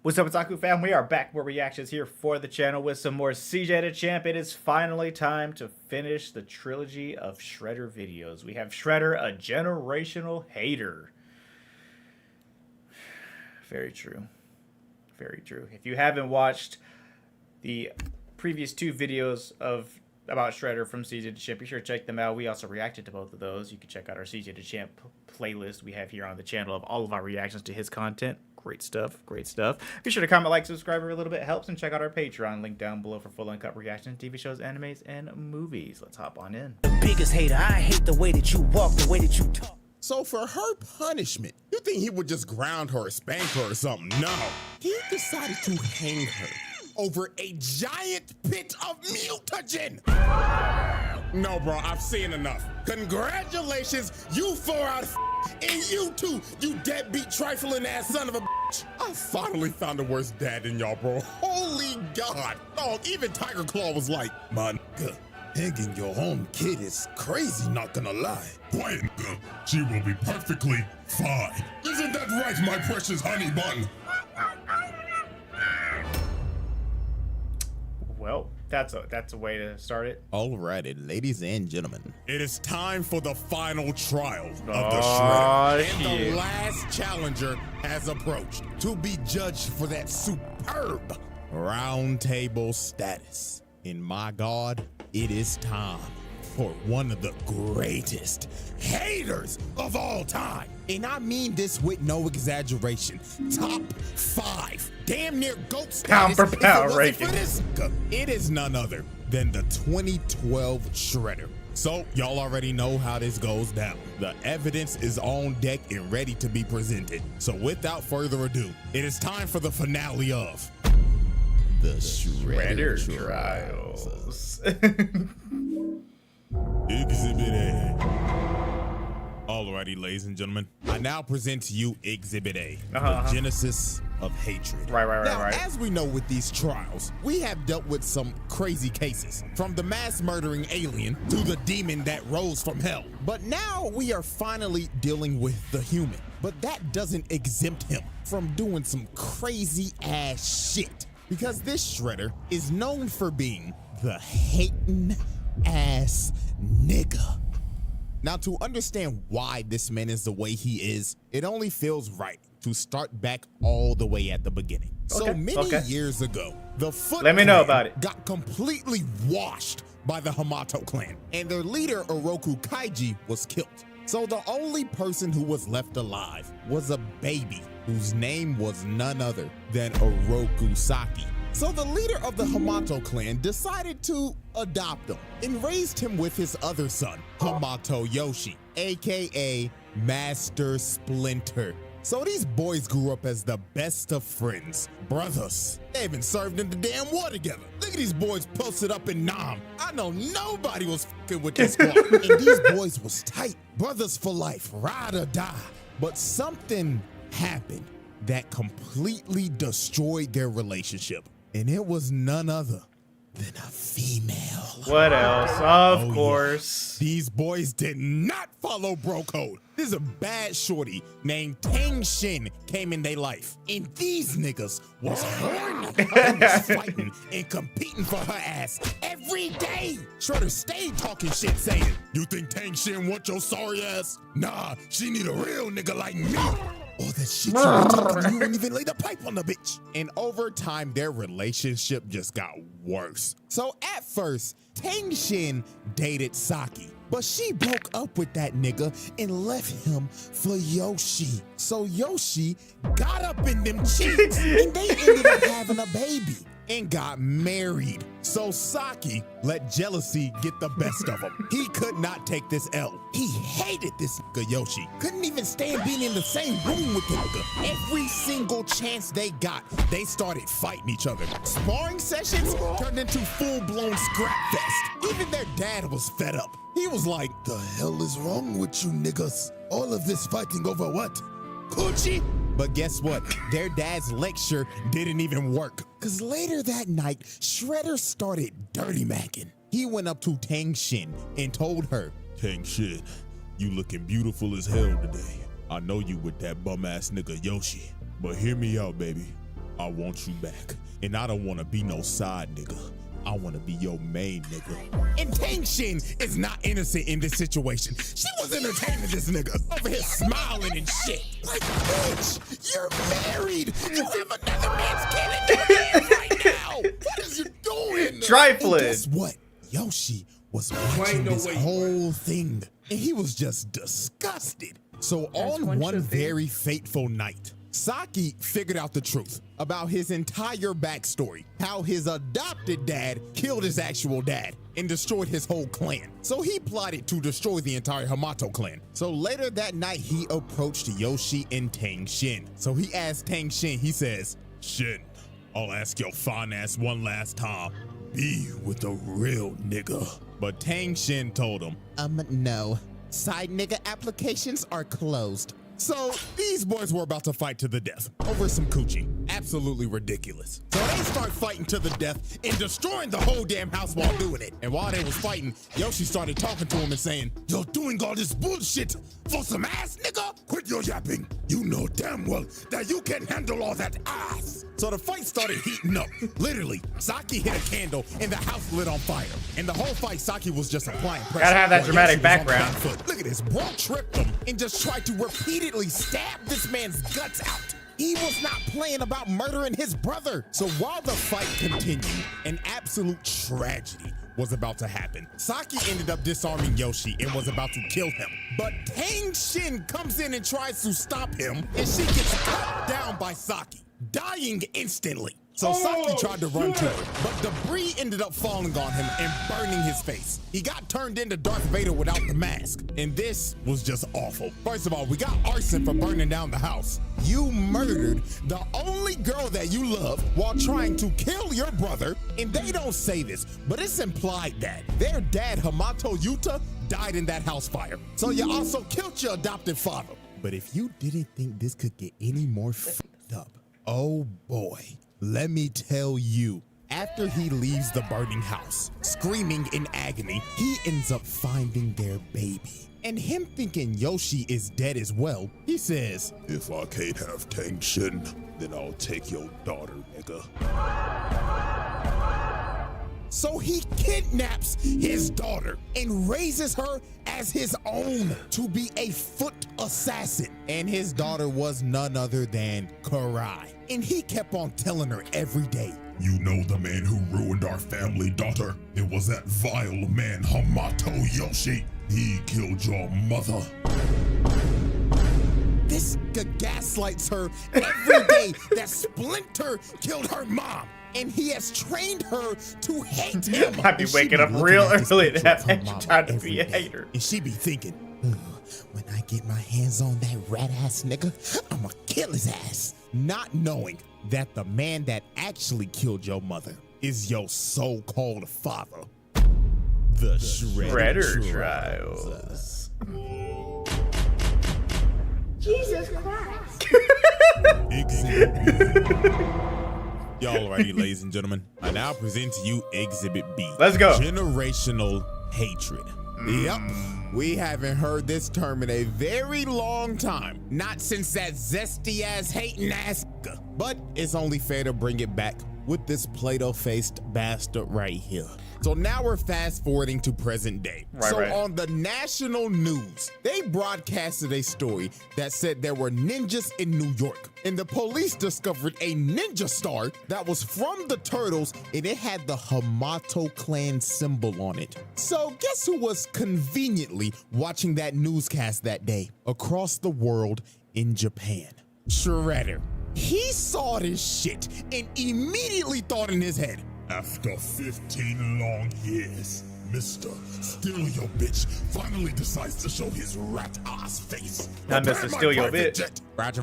What's up, Otaku fam? We are back with reactions here for the channel with some more CJ Dachamp. It is finally time to finish the trilogy of Shredder videos. We have Shredder, a generational hater. Very true. Very true. If you haven't watched the previous two videos about Shredder from CJ Dachamp, be sure to check them out. We also reacted to both of those. You can check out our CJ Dachamp playlist we have here on the channel of all of our reactions to his content. Great stuff, great stuff. Be sure to comment, like, subscribe, a little bit helps, and check out our Patreon, link down below for full uncut reactions to TV shows, animes, and movies. Let's hop on in. The biggest hater, I hate the way that you walk, the way that you talk. So for her punishment, you think he would just ground her or spank her or something? No, he decided to hang her over a giant pit of mutagen. No, bro, I've seen enough. Congratulations, you 4 out of and you too, you deadbeat trifling ass son of a bitch. I finally found a worse dad than y'all, bro. Holy God. Dog, even Tiger Claw was like, my nigga, hanging your own kid is crazy, not gonna lie. Quiet, nigga. She will be perfectly fine. Isn't that right, my precious honey bun? Well, that's a way to start it. Alrighty, ladies and gentlemen. It is time for the final trial of the Oh, Shredder. And the last challenger has approached to be judged for that superb round table status. And my God, it is time for one of the greatest haters of all time. And I mean this with no exaggeration. Top 5. Damn near GOAT status. Pound for pound ranking. It is none other than the 2012 Shredder. So y'all already know how this goes down. The evidence is on deck and ready to be presented. So without further ado, it is time for the finale of the Shredder trials. Exhibit A. Alrighty, ladies and gentlemen, I now present to you Exhibit A, the genesis of hatred. Right. Now, as we know with these trials, we have dealt with some crazy cases, from the mass murdering alien to the demon that rose from hell. But now we are finally dealing with the human. But that doesn't exempt him from doing some crazy ass shit, because this Shredder is known for being the hating ass nigga. Now, to understand why this man is the way he is, it only feels right to start back all the way at the beginning. So many years ago, the Foot Clan about it. got completely washed by the Hamato clan, and their leader, OtakuCouple, was killed. So the only person who was left alive was a baby whose name was none other than Oroku Saki. So the leader of the Hamato clan decided to adopt him and raised him with his other son, Hamato Yoshi, aka Master Splinter. So these boys grew up as the best of friends, brothers. They even served in the damn war together. Look at these boys posted up in Nam. I know nobody was fucking with this squad. And these boys was tight, brothers for life, ride or die. But something happened that completely destroyed their relationship. And it was none other than a female. What else? Of course. Yeah. These boys did not follow bro code. This is a bad shorty named Tang Shin came in their life. And these niggas was horny. They was fighting and competing for her ass every day. Shredder stayed talking shit saying, "You think Tang Shin want your sorry ass? Nah, she need a real nigga like me." Or that shit you were talking, you wouldn't even lay the pipe on the bitch. And over time, their relationship just got worse. So at first, Tang Shin dated Saki, but she broke up with that nigga and left him for Yoshi. So Yoshi got up in them cheeks and they ended up having a baby and got married. So Saki let jealousy get the best of him. He could not take this L. He hated this nigga Yoshi. Couldn't even stand being in the same room with the nigga. Every single chance they got, they started fighting each other. Sparring sessions turned into full-blown scrap fest. Even their dad was fed up. He was like, "The hell is wrong with you niggas? All of this fighting over what? Coochie?" But guess what? Their dad's lecture didn't even work. Cause later that night, Shredder started dirty macking. He went up to Tang Shin and told her, "Tang Shin, you looking beautiful as hell today. I know you with that bum ass nigga Yoshi, but hear me out, baby. I want you back. And I don't want to be no side nigga. I want to be your main nigga. And Tang Shin is not innocent in this situation. She was entertaining this nigga over here smiling and shit. Like, bitch, you're married. You have another man's kid in your hands right now. What is you doing? Trifling. And guess what? Yoshi was watching this whole thing, and he was just disgusted. So on one very fateful night, Saki figured out the truth about his entire backstory, how his adopted dad killed his actual dad and destroyed his whole clan. So he plotted to destroy the entire Hamato clan. So later that night, he approached Yoshi and Tang Shin. So he asked Tang Shin, he says, Shin, I'll ask your fine ass one last time. Be with a real nigga. But Tang Shin told him, no. Side nigga applications are closed. So these boys were about to fight to the death over some coochie. Absolutely ridiculous. So they start fighting to the death and destroying the whole damn house while doing it. And while they was fighting, Yoshi started talking to him and saying, you're doing all this bullshit for some ass, nigga? Quit your yapping. You know damn well that you can handle all that ass. So the fight started heating up. Literally, Saki hit a candle and the house lit on fire. And the whole fight, Saki was just applying pressure. Gotta have that while dramatic Yoshi was on the background. back foot. Look at this, bro tripped him and just tried to repeatedly stab this man's guts out. He was not playing about murdering his brother. So while the fight continued, an absolute tragedy was about to happen. Saki ended up disarming Yoshi and was about to kill him. But Tang Shin comes in and tries to stop him, and she gets cut down by Saki, dying instantly. So Saki tried to run to her, but debris ended up falling on him and burning his face. He got turned into Darth Vader without the mask, and this was just awful. First of all, we got arson for burning down the house. You murdered the only girl that you love while trying to kill your brother, and they don't say this, but it's implied that their dad, Hamato Yuta, died in that house fire. So you also killed your adopted father. But if you didn't think this could get any more fucked up, oh boy. Let me tell you, after he leaves the burning house, screaming in agony, he ends up finding their baby. And him thinking Yoshi is dead as well, he says, if I can't have Tang Shin, then I'll take your daughter, nigga. So he kidnaps his daughter and raises her as his own to be a foot assassin. And his daughter was none other than Karai. And he kept on telling her every day, You know the man who ruined our family, daughter? It was that vile man, Hamato Yoshi. He killed your mother. This gaslights her every day that Splinter killed her mom. And he has trained her to hate him. I'd be waking up real early to have extra time to be a hater. And she be thinking, when I get my hands on that rat ass nigga, I'ma kill his ass. Not knowing that the man that actually killed your mother is your so-called father. The Shredder Trials. Jesus Christ. Y'all ready, ladies and gentlemen? I now present to you Exhibit B. Let's go. Generational hatred. Yep, we haven't heard this term in a very long time. Not since that zesty ass hating ass. But it's only fair to bring it back with this Play-Doh-faced bastard right here. So now we're fast forwarding to present day. Right. On the national news, they broadcasted a story that said there were ninjas in New York, and the police discovered a ninja star that was from the Turtles, and it had the Hamato clan symbol on it. So guess who was conveniently watching that newscast that day across the world in Japan? Shredder. He saw this shit and immediately thought in his head, After 15 long years, Mr. Steal Your Bitch finally decides to show his rat ass face. Not Prepare Mr. my Steal Your private Bitch. jet. Roger.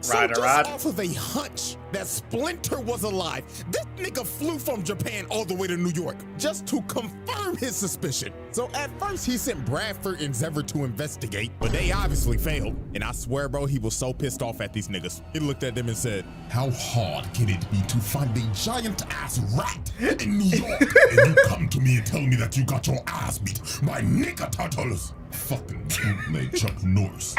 So Roger, just Rod. off of a hunch that Splinter was alive, this nigga flew from Japan all the way to New York just to confirm his suspicion. So at first he sent Bradford and Zever to investigate, but they obviously failed. And I swear, bro, he was so pissed off at these niggas. He looked at them and said, How hard can it be to find a giant ass rat in New York? And you come to me and tell me that you got your ass beat by nigga turtles. Fucking bootleg Chuck Norris.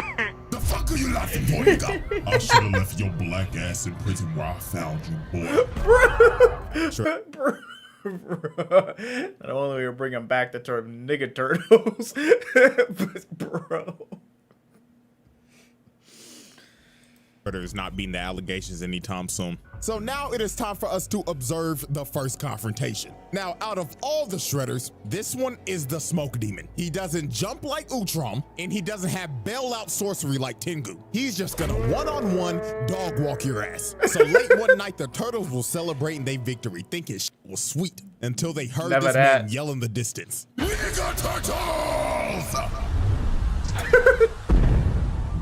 The fuck are you laughing for, nigga? I should have left your black ass in prison where I found you, boy. Sure. Not only are we bringing back the term nigga turtles, but bro. Is not beating the allegations anytime soon. So now it is time for us to observe the first confrontation. Now, out of all the Shredders, this one is the smoke demon. He doesn't jump like Utrom, and he doesn't have bailout sorcery like Tengu. He's just gonna one-on-one dog walk your ass. So late one night, the turtles will celebrate their victory, thinking shit was sweet, until they heard Never this that. man yell in the distance. Nigga turtles!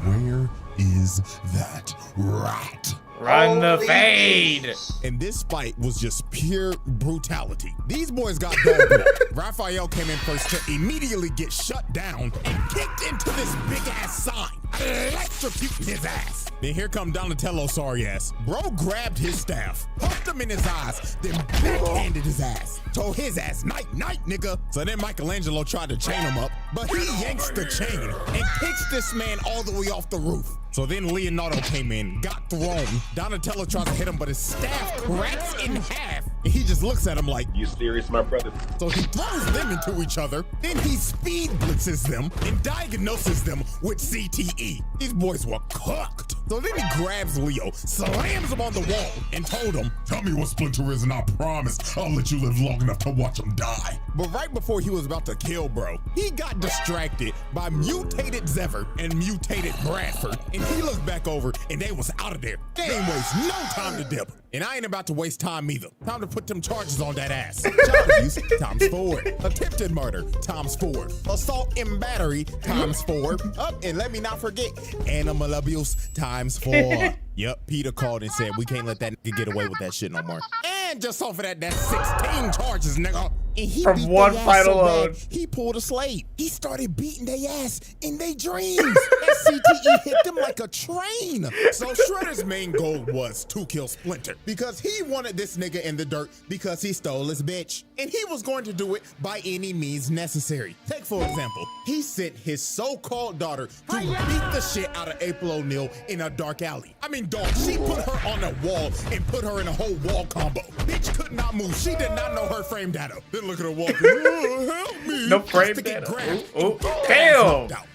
Where is that rat? Run the fade. And this fight was just pure brutality. These boys got dog walked. Raphael came in first to immediately get shut down and kicked into this big ass sign, electrocuting his ass. Then here come Donatello sorry ass. Bro grabbed his staff, pumped him in his eyes, then backhanded his ass. Told his ass, night, night, nigga. So then Michelangelo tried to chain him up, but he yanks the chain and kicks this man all the way off the roof. So then Leonardo came in, got thrown. Donatello tries to hit him, but his staff cracks in half. And he just looks at him like, You serious, my brother? so he throws them into each other. Then he speed blitzes them and diagnoses them with CTE. These boys were cooked. So then he grabs Leo, slams him on the wall, and told him, Tell me what Splinter is and I promise I'll let you live long enough to watch him die. but right before he was about to kill bro, he got distracted by mutated Zever and mutated Bradford. And he looked back over and they was out of there. They ain't waste no time to dip. And I ain't about to waste time either. Time to put them charges on that ass. Child abuse, times 4. Attempted murder, times 4. Assault and battery, times 4. And let me not forget, animal abuse, times 4. Yep, Peter called and said, we can't let that nigga get away with that shit no more. And just off of that, that's 16 charges, nigga. And he From beat one their ass fight so alone. bad, he pulled a slave. He started beating their ass in their dreams. That CTE hit them like a train. So Shredder's main goal was to kill Splinter because he wanted this nigga in the dirt because he stole his bitch. And he was going to do it by any means necessary. Take, for example, he sent his so-called daughter to beat the shit out of April O'Neil in a dark alley. I mean, dog, she put her on a wall and put her in a whole wall combo. Bitch could not move. She did not know her frame data. Then look at her walking. Oh, help me. No frame Just to get data. grabbed. Ooh, damn. Knocked out.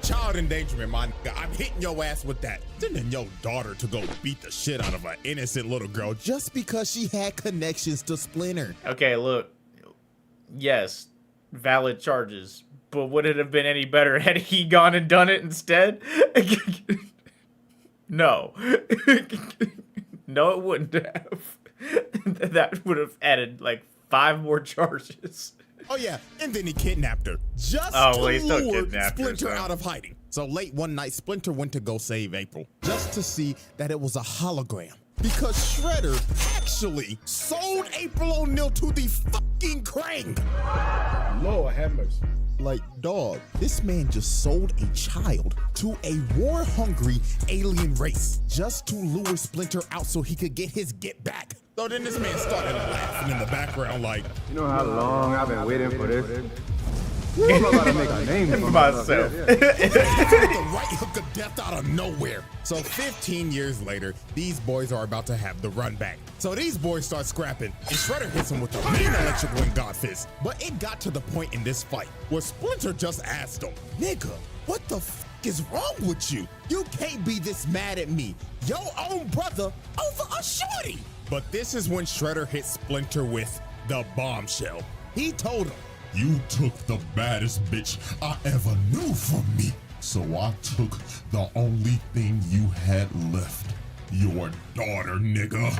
Child endangerment, my nigga. I'm hitting your ass with that. Sending your daughter to go beat the shit out of an innocent little girl just because she had connections to Splinter. Okay, look. Yes, valid charges. But would it have been any better had he gone and done it instead? No. No, it wouldn't have. That would have added like 5 more charges. Oh yeah, and then he kidnapped her just Oh, well, he to still lure kidnapped her, Splinter so. out of hiding. So late one night, Splinter went to go save April just to see that it was a hologram. Because Shredder actually sold April O'Neil to the fucking Krang. Lord have mercy. Like, dog, this man just sold a child to a war-hungry alien race just to lure Splinter out so he could get his get back. So then this man started laughing in the background like, You know how long I've been waiting for this? I'm about to make a name for Myself. the right hook of death out of nowhere. So 15 years later, these boys are about to have the run back. So these boys start scrapping, and Shredder hits him with the mean electric wind god fist. But it got to the point in this fight where Splinter just asked him, nigga, what the f is wrong with you? You can't be this mad at me, your own brother, over a shorty. But this is when Shredder hit Splinter with the bombshell. He told him, You took the baddest bitch I ever knew from me. So I took the only thing you had left. Your daughter, nigga.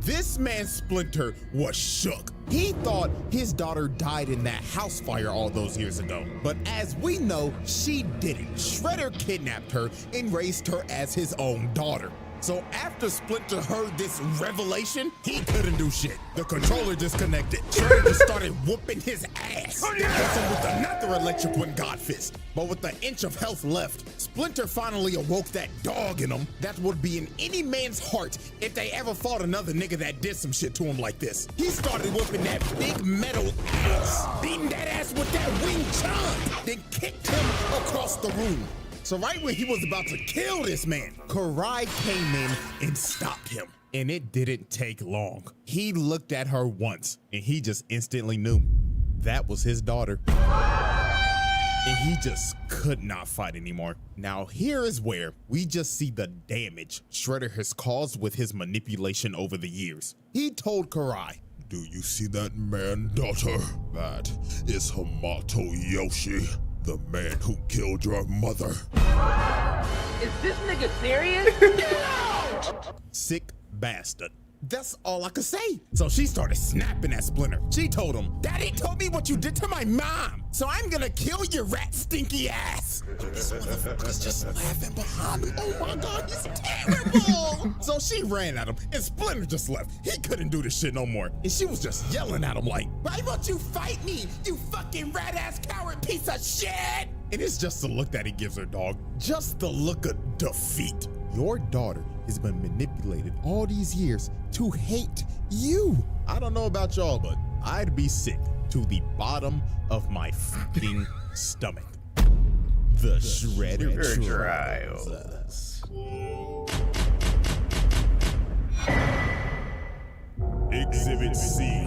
this man Splinter was shook. He thought his daughter died in that house fire all those years ago. But as we know, she didn't. Shredder kidnapped her and raised her as his own daughter. So after Splinter heard this revelation, he couldn't do shit. The controller disconnected. Shredder just started whooping his ass. Then hit him with another electric wind god fist. But with an inch of health left, Splinter finally awoke that dog in him that would be in any man's heart if they ever fought another nigga that did some shit to him like this. He started whooping that big metal ass, beating that ass with that Wing Chun, then kicked him across the room. So right when he was about to kill this man, Karai came in and stopped him. And it didn't take long. He looked at her once and he just instantly knew that was his daughter. And he just could not fight anymore. Now here is where we just see the damage Shredder has caused with his manipulation over the years. He told Karai, Do you see that man, daughter? That is Hamato Yoshi, the man who killed your mother. Is this nigga serious? sick bastard. That's all I could say. So she started snapping at Splinter. She told him, Daddy told me what you did to my mom, so I'm gonna kill your rat stinky ass. This motherfucker's just laughing behind me. Oh my God, he's terrible. So she ran at him and Splinter just left. He couldn't do this shit no more. And she was just yelling at him like, why won't you fight me, you fucking rat ass coward piece of shit? And it's just the look that he gives her, dog. Just the look of defeat. Your daughter has been manipulated all these years to hate you. I don't know about y'all, but I'd be sick to the bottom of my fucking stomach. The Shredder Trials. Exhibit C.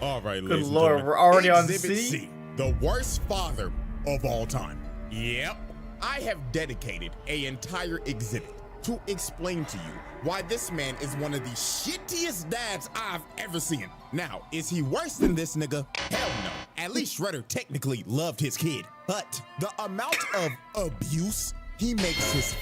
All right, Good ladies and Lord, gentlemen. we're already on Exhibit C? The worst father of all time. Yep. I have dedicated an entire exhibit to explain to you why this man is one of the shittiest dads I've ever seen. Now, is he worse than this nigga? Hell no. At least Shredder technically loved his kid. But the amount of abuse he makes his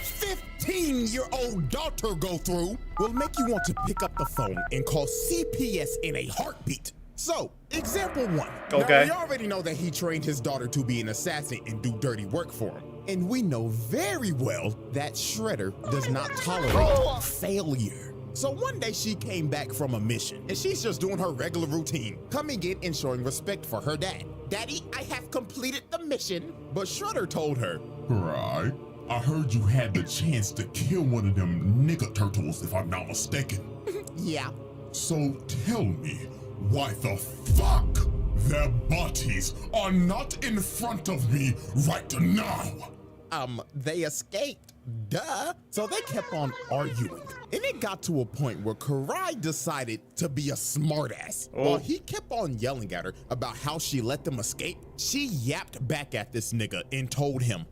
15-year-old daughter go through will make you want to pick up the phone and call CPS in a heartbeat. So, example one. Okay. Now, we already know that he trained his daughter to be an assassin and do dirty work for him. And we know very well that Shredder does not tolerate failure. So one day she came back from a mission and she's just doing her regular routine, coming in and showing respect for her dad. Daddy, I have completed the mission. But Shredder told her, Right. I heard you had the chance to kill one of them nigga turtles, if I'm not mistaken. yeah. So tell me, why the fuck their bodies are not in front of me right now? They escaped, duh. So they kept on arguing. And it got to a point where Karai decided to be a smartass. Oh. While he kept on yelling at her about how she let them escape, she yapped back at this nigga and told him,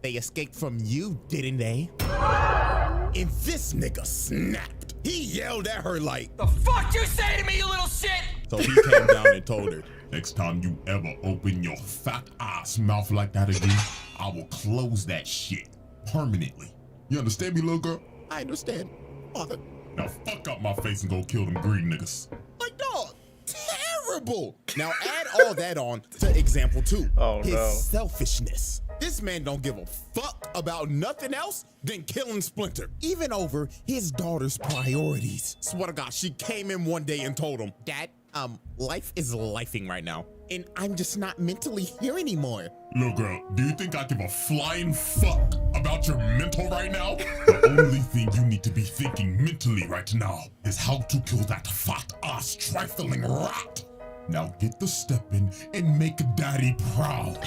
they escaped from you, didn't they? And this nigga snapped. He yelled at her like, The fuck you say to me, you little shit? so he came down and told her, Next time you ever open your fat ass mouth like that again, I will close that shit permanently. You understand me, little girl? I understand, father. Now fuck up my face and go kill them green niggas. Like, dog, terrible. Now add all that on to example two. Oh, his no. selfishness. This man don't give a fuck about nothing else than killing Splinter, even over his daughter's priorities. Swear to God, she came in one day and told him, Dad, life is lifing right now, and I'm just not mentally here anymore. Little girl, do you think I give a flying fuck about your mental right now? The only thing you need to be thinking mentally right now is how to kill that fat ass trifling rat. Now get the step in and make daddy proud.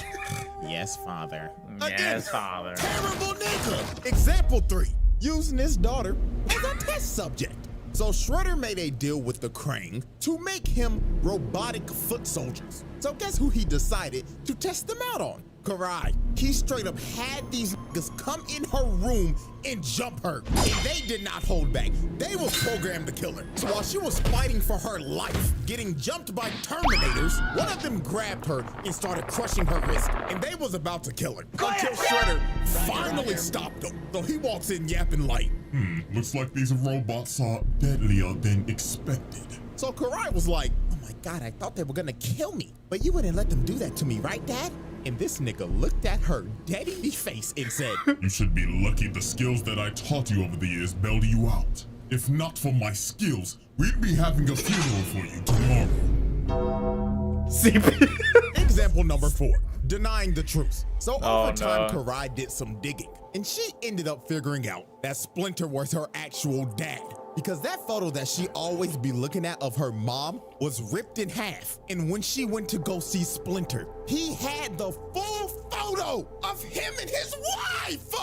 Yes, father. Yes, father. Terrible nigga. Example 3. Using his daughter as a test subject. So Shredder made a deal with the Krang to make him robotic foot soldiers. So guess who he decided to test them out on? Karai. He straight up had these niggas come in her room and jump her. And they did not hold back. They was programmed to kill her. So while she was fighting for her life, getting jumped by Terminators, one of them grabbed her and started crushing her wrist. And they was about to kill her. Until Shredder finally stopped them. So he walks in yapping like, Looks like these robots are deadlier than expected. so Karai was like, oh my God, I thought they were gonna kill me. But you wouldn't let them do that to me, right, Dad? And this nigga looked at her dead in the face and said, You should be lucky the skills that I taught you over the years bailed you out. If not for my skills, we'd be having a funeral for you tomorrow. Example number 4, denying the truth. So over time, no. Karai did some digging, and she ended up figuring out that Splinter was her actual dad. Because that photo that she always be looking at of her mom was ripped in half. And when she went to go see Splinter, he had the full photo photo of him and his wife.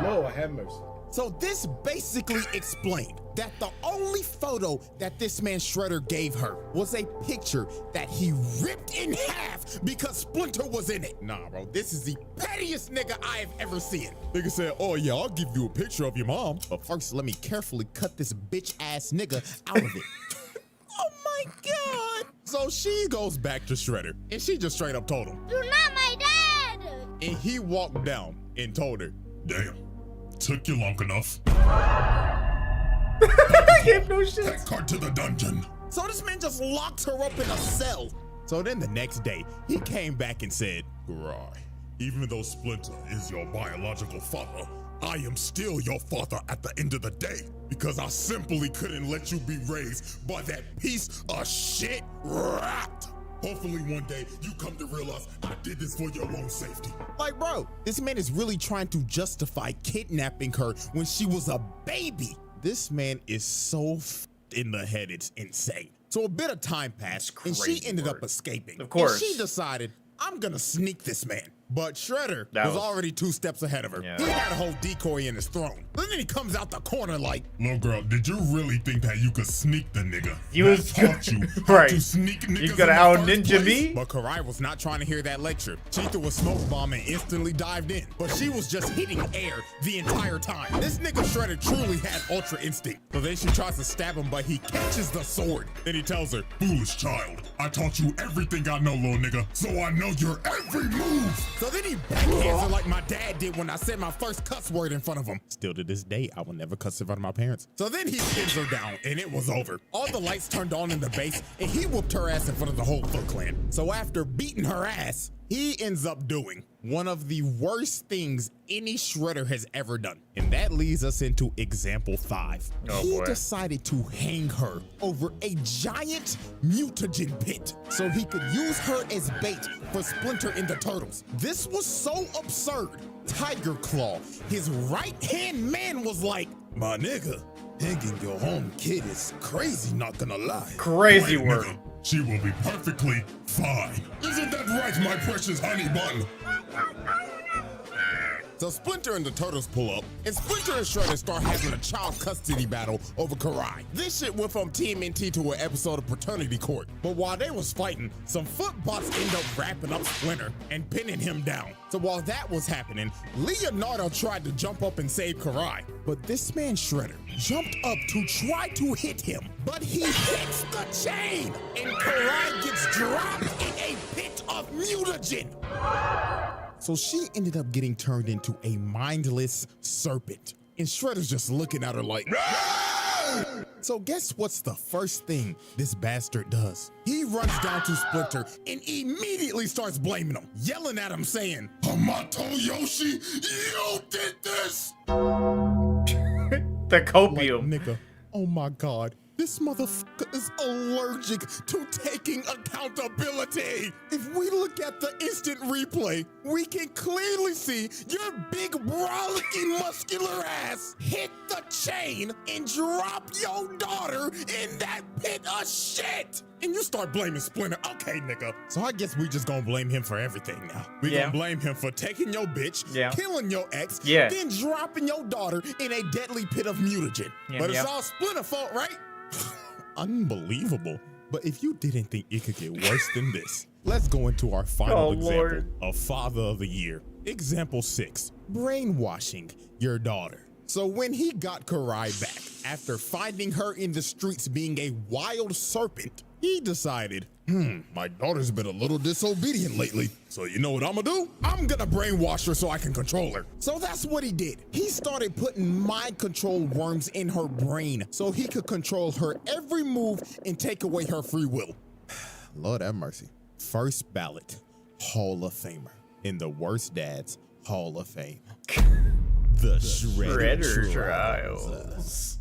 Lord have mercy. So this basically explained that the only photo that this man Shredder gave her was a picture that he ripped in half because Splinter was in it. Nah, bro, this is the pettiest nigga I have ever seen. Nigga said, oh yeah, I'll give you a picture of your mom. But first, let me carefully cut this bitch ass nigga out of it. Oh my God. So she goes back to Shredder and she just straight up told him, You're not my dad! and he walked down and told her, Damn. Took you long enough. Gave no shit. Take her to the dungeon. so this man just locked her up in a cell. So then the next day, he came back and said, Right. Even though Splinter is your biological father, I am still your father at the end of the day because I simply couldn't let you be raised by that piece of shit rat. Hopefully one day you come to realize I did this for your own safety. like, bro, this man is really trying to justify kidnapping her when she was a baby. This man is so in the head, it's insane. So a bit of time passed and she crazy ended work. up escaping. Of course. And she decided, I'm gonna sneak this man. But Shredder That was was- already 2 steps ahead of her. Yeah. He had a whole decoy in his throne. Then he comes out the corner like, Little girl, did you really think that you could sneak the nigga? You was taught you how right. to sneak niggas You gonna in out the first ninja place? me? but Karai was not trying to hear that lecture. She threw a smoke bomb and instantly dived in. But she was just hitting air the entire time. This nigga Shredder truly had ultra instinct. So then she tries to stab him, but he catches the sword. Then he tells her, Foolish child. I taught you everything I know, little nigga, so I know your every move. so then he backhands her like my dad did when I said my first cuss word in front of him. Still to this day, I will never cuss in front of my parents. So then he pins her down and it was over. All the lights turned on in the base and he whooped her ass in front of the whole Foot Clan. So after beating her ass, he ends up doing one of the worst things any Shredder has ever done. And that leads us into example 5. Oh, he boy. decided to hang her over a giant mutagen pit so he could use her as bait for Splinter and the Turtles. This was so absurd. Tiger Claw, his right-hand man, was like, my nigga, hanging your own kid is crazy, not gonna lie. Crazy Wait, work. nigga, she will be perfectly fine. Isn't that right, my precious honey bun? So Splinter and the Turtles pull up, and Splinter and Shredder start having a child custody battle over Karai. This shit went from TMNT to an episode of Paternity Court. But while they was fighting, some foot bots end up wrapping up Splinter and pinning him down. So while that was happening, Leonardo tried to jump up and save Karai. But this man Shredder jumped up to try to hit him, but he hits the chain, and Karai gets dropped in a pit of mutagen. So she ended up getting turned into a mindless serpent. And Shredder's just looking at her like, so guess what's the first thing this bastard does? He runs down to Splinter and immediately starts blaming him, yelling at him saying, Hamato Yoshi, you did this! The copium. nigga, oh my God. This motherfucker is allergic to taking accountability. If we look at the instant replay, we can clearly see your big rollicking muscular ass hit the chain and drop your daughter in that pit of shit. And you start blaming Splinter. Okay, nigga. So I guess we just gonna blame him for everything now. We Yeah. gonna blame him for taking your bitch, Yeah. killing your ex, Yeah. then dropping your daughter in a deadly pit of mutagen. Yeah, But it's yeah. all Splinter fault, right? Unbelievable. But if you didn't think it could get worse than this, let's go into our final Oh, example Lord. of Father of the Year. Example 6, brainwashing your daughter. So when he got Karai back, after finding her in the streets being a wild serpent, he decided, my daughter's been a little disobedient lately. So you know what I'm gonna do? I'm gonna brainwash her so I can control her. So that's what he did. He started putting mind control worms in her brain so he could control her every move and take away her free will. Lord have mercy. First ballot, Hall of Famer in the Worst Dads Hall of Fame. The Shredder Trials.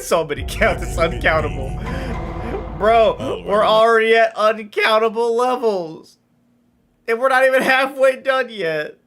So many counts, it's uncountable. Bro, we're already at uncountable levels. And we're not even halfway done yet.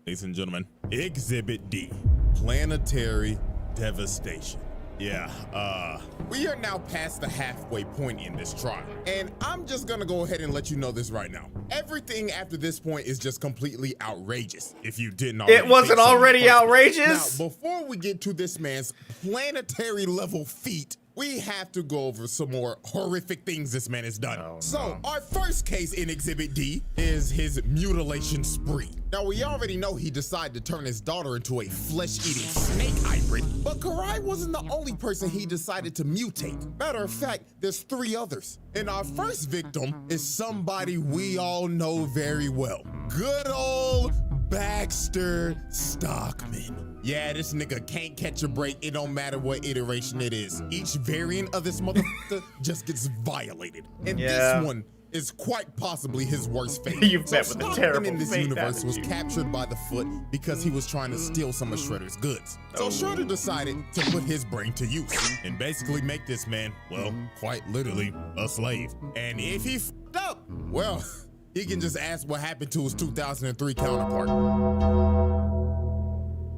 Ladies and gentlemen, Exhibit D, Planetary Devastation. Yeah, we are now past the halfway point in this trial. And I'm just gonna go ahead and let you know this right now. Everything after this point is just completely outrageous. If you didn't already It wasn't think so. already outrageous? Now, before we get to this man's planetary level feat, we have to go over some more horrific things this man has done. Oh, so, our first case in Exhibit D is his mutilation spree. Now, we already know he decided to turn his daughter into a flesh-eating snake hybrid, but Karai wasn't the only person he decided to mutate. Matter of fact, there's 3 others. And our first victim is somebody we all know very well. Good old Baxter Stockman. Yeah, this nigga can't catch a break. It don't matter what iteration it is. Each variant of this motherfucker just gets violated. And this one is quite possibly his worst fate. You've met with a Stockman terrible in this fate, universe haven't was you? captured by the Foot because he was trying to steal some of Shredder's goods. So Shredder decided to put his brain to use and basically make this man, well, quite literally, a slave. And if he f***ed up, well, he can just ask what happened to his 2003 counterpart.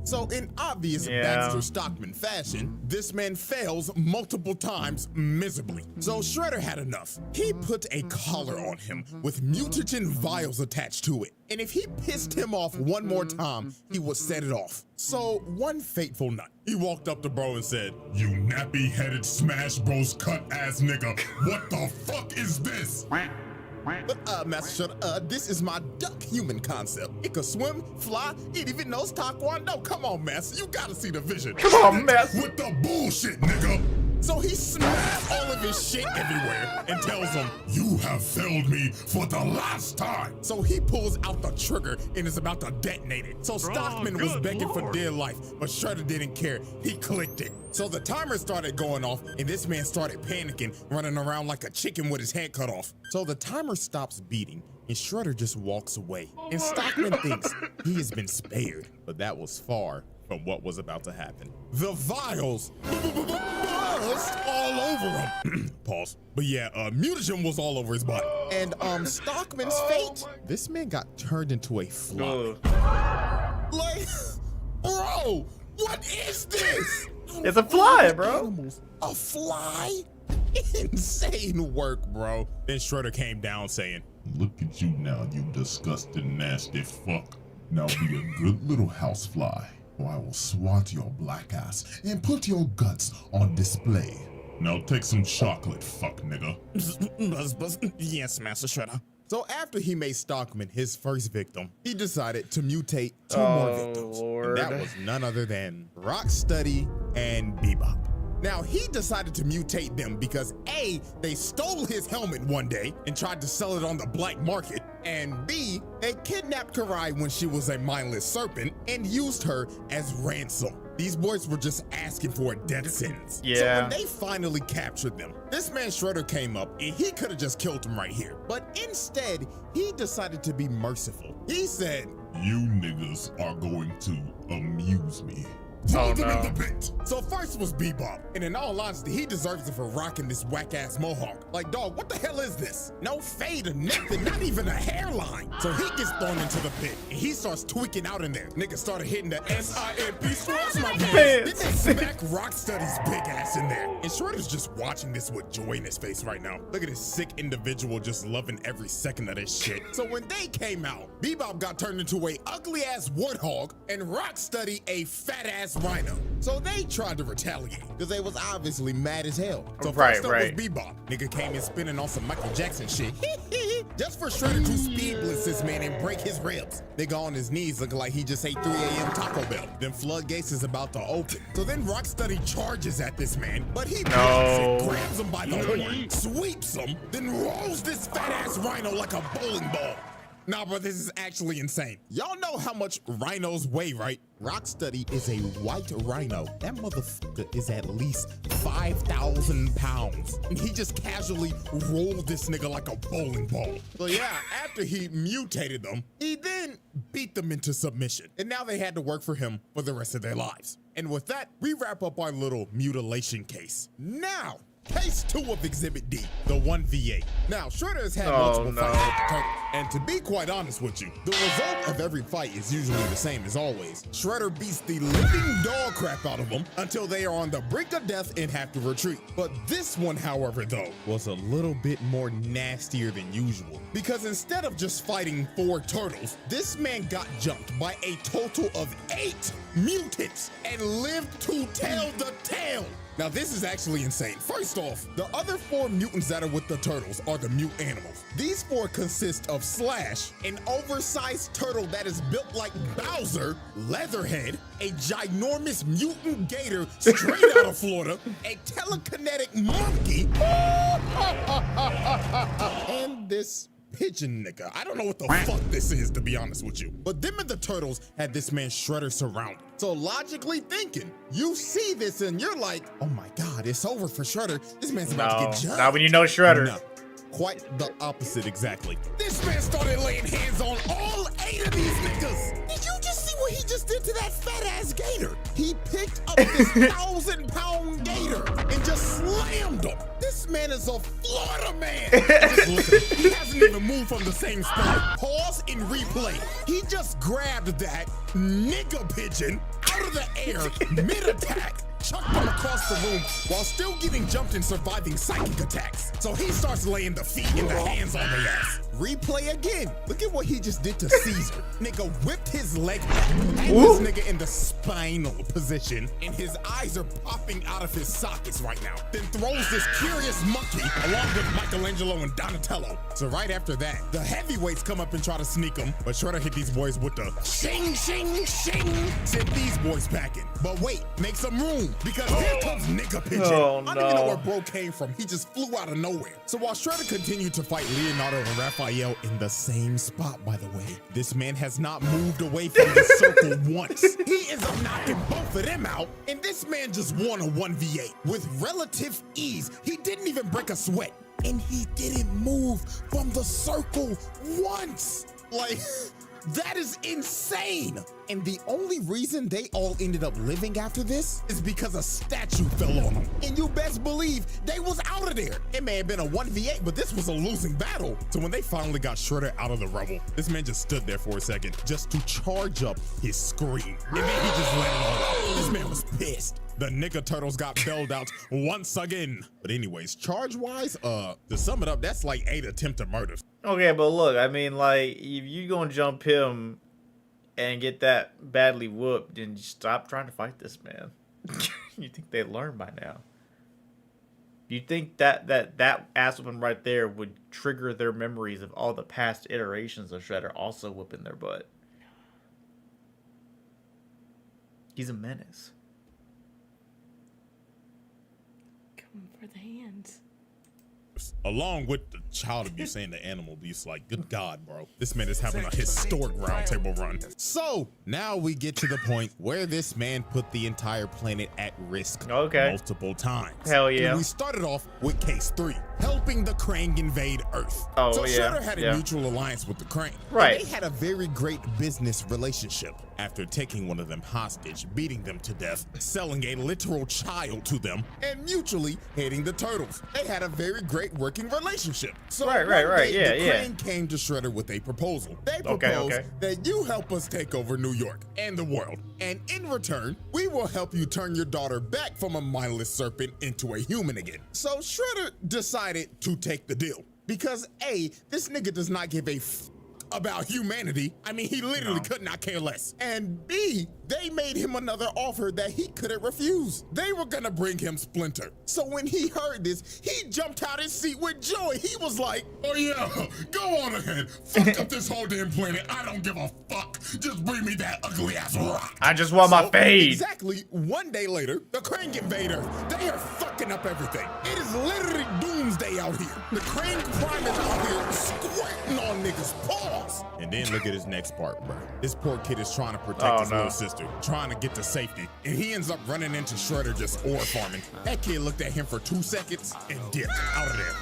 So in obvious Baxter Stockman fashion, this man fails multiple times miserably. So Shredder had enough. He put a collar on him with mutagen vials attached to it. And if he pissed him off one more time, he would set it off. So one fateful night, he walked up to bro and said, You nappy-headed Smash Bros cut-ass nigga, what the fuck is this? But Master Shredder, this is my duck human concept. It can swim, fly, it even knows Taekwondo. Come on, Master, you gotta see the vision. Come on, Master. With the bullshit, nigga. So he smashed all of his shit everywhere and tells him, You have failed me for the last time. so he pulls out the trigger and is about to detonate it. So Stockman was begging for dear life, but Shredder didn't care. He clicked it. So the timer started going off and this man started panicking, running around like a chicken with his head cut off. So the timer stops beating and Shredder just walks away. And Stockman thinks he has been spared, but that was far from what was about to happen. The vials buzzed all over him. Pause. But yeah, mutagen was all over his body. And Stockman's fate, this man got turned into a fly. Like, bro, what is this? It's a fly, bro. Animals. A fly? Insane work, bro. Then Shredder came down saying, Look at you now, you disgusting, nasty fuck. Now be a good little housefly, or I will swat your black ass and put your guts on display. Now take some chocolate, fuck nigga. Buzz. Yes, Master Shredder. So after he made Stockman his first victim, he decided to mutate 2 more victims. Lord. And that was none other than Rocksteady and Bebop. Now, he decided to mutate them because A, they stole his helmet one day and tried to sell it on the black market, and B, they kidnapped Karai when she was a mindless serpent and used her as ransom. These boys were just asking for a death sentence. Yeah. So when they finally captured them, this man Shredder came up and he could have just killed him right here. But instead, he decided to be merciful. He said, You niggas are going to amuse me. Oh, Throw them no. in the pit. so first was Bebop, and in all honesty, he deserves it for rocking this whack-ass mohawk. Like, dog, what the hell is this? No fade or nothing, not even a hairline. So he gets thrown into the pit, and he starts tweaking out in there. Niggas started hitting the SIMP squash my pants. Then they smack Rocksteady's big ass in there. And Shredder's just watching this with joy in his face right now. Look at this sick individual just loving every second of this shit. So when they came out, Bebop got turned into a ugly-ass warthog, and Rocksteady a fat-ass rhino. So they tried to retaliate because they was obviously mad as hell. So first up was Bebop. Nigga came in spinning on some Michael Jackson shit. Just for Shredder to speed blitz this man and break his ribs. Nigga on his knees looking like he just ate 3 a.m. Taco Bell. Then floodgates is about to open. So then Rocksteady charges at this man, but he blocks it, grabs him by the horn, sweeps him, then rolls this fat ass rhino like a bowling ball. Nah, bro, this is actually insane. Y'all know how much rhinos weigh, right? Rocksteady is a white rhino. That motherfucker is at least 5,000 pounds. And he just casually rolled this nigga like a bowling ball. So yeah, after he mutated them, he then beat them into submission. And now they had to work for him for the rest of their lives. And with that, we wrap up our little mutilation case. Now, Case 2 of Exhibit D, the 1v8. Now, Shredder has had multiple fights with the Turtles, And to be quite honest with you, the result of every fight is usually the same as always. Shredder beats the living dog crap out of them until they are on the brink of death and have to retreat. But this one, however, though, was a little bit more nastier than usual. Because instead of just fighting 4 turtles, this man got jumped by a total of 8 mutants and lived to tell the tale. Now this is actually insane. First off, the other 4 mutants that are with the turtles are the mute animals. These 4 consist of Slash, an oversized turtle that is built like Bowser, Leatherhead, a ginormous mutant gator straight out of Florida, a telekinetic monkey, and this pigeon nigga. I don't know what the fuck this is, to be honest with you. But them and the turtles had this man Shredder surrounded. So logically thinking, you see this and you're like, oh my God, it's over for Shredder. This man's about to get jumped. Not when you know Shredder. No, quite the opposite exactly. This man started laying hands on all 8 of these niggas. Did you just see what he just did to that fat ass gator? He picked up this 1,000-pound gator and just slammed him. This man is a Florida man. Just look at him. He hasn't even moved from the same spot. Pause and replay. He just grabbed that nigga pigeon out of the air mid-attack, chucked him across the room while still getting jumped and surviving psychic attacks. So he starts laying the feet and the hands on their ass. Replay again. Look at what he just did to Caesar. Nigga whipped his leg back, and this nigga in the spinal position, and his eyes are popping out of his sockets right now. Then throws this curious monkey along with Michelangelo and Donatello. So right after that, the heavyweights come up and try to sneak him, but Shredder hit these boys with the shing, shing, shing. Sent these boys packing. But wait, make some room, because here comes nigga pigeon. Oh, I don't even know where bro came from. He just flew out of nowhere. So while Shredder continued to fight Leonardo and Raphael in the same spot, by the way, this man has not moved away from the circle once. He is knocking both of them out, and this man just won a 1v8 with relative ease. He didn't even break a sweat, and he didn't move from the circle once. Like, that is insane. And the only reason they all ended up living after this is because a statue fell on them. And you best believe they was out of there. It may have been a 1v8, but this was a losing battle. So when they finally got Shredder out of the rubble, this man just stood there for a second just to charge up his scream. And then he just let it all out. This man was pissed. The nigga turtles got bailed out once again. But anyways, charge-wise, to sum it up, that's like 8 attempted murders. Okay, but look, I mean, like, if you gonna jump him and get that badly whooped, then stop trying to fight this man. You think they learned by now? You think that ass whooping right there would trigger their memories of all the past iterations of Shredder also whooping their butt? He's a menace. Coming for the hands. Along with the child abuse and the animal abuse, like, good God, bro. This man is having a historic roundtable run. So now we get to the point where this man put the entire planet at risk multiple times. Hell yeah. And we started off with case 3, helping the Krang invade Earth. Oh, so yeah. Shredder had a mutual alliance with the Krang. Right. And they had a very great business relationship. After taking one of them hostage, beating them to death, selling a literal child to them, and mutually hating the turtles. They had a very great working relationship. So the Krang came to Shredder with a proposal. They proposed that you help us take over New York and the world. And in return, we will help you turn your daughter back from a mindless serpent into a human again. So Shredder decided to take the deal. Because A, this nigga does not give a about humanity. I mean, he literally could not care less. And B, they made him another offer that he couldn't refuse. They were gonna bring him Splinter. So when he heard this, he jumped out his seat with joy. He was like, oh yeah, go on ahead. Fuck up this whole damn planet. I don't give a fuck. Just bring me that ugly ass rock. I just want my fade. Exactly, one day later, the Krang invade Earth. They are fucking up everything. It is literally doomsday out here. The Krang Prime is out here squirting on niggas' paws. And then look at his next part, bro. This poor kid is trying to protect his little sister, trying to get to safety, and he ends up running into Shredder just ore farming. That kid looked at him for 2 seconds and dipped out of there.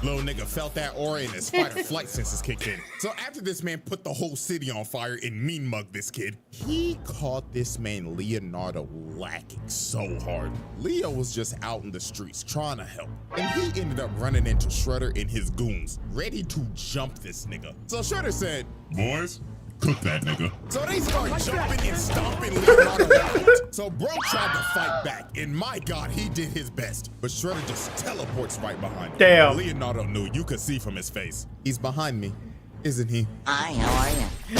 Little nigga felt that aura and his fight or flight senses kicked in. So after this man put the whole city on fire and mean mugged this kid, he caught this man Leonardo lacking so hard. Leo was just out in the streets trying to help, and he ended up running into Shredder and his goons, ready to jump this nigga. So Shredder said, Boys, cook that nigga. so they start jumping and stomping Leonardo out. So bro tried to fight back, and my God, he did his best. But Shredder just teleports right behind him. Damn. Leonardo knew, you could see from his face. He's behind me, isn't he? Hi, how are you?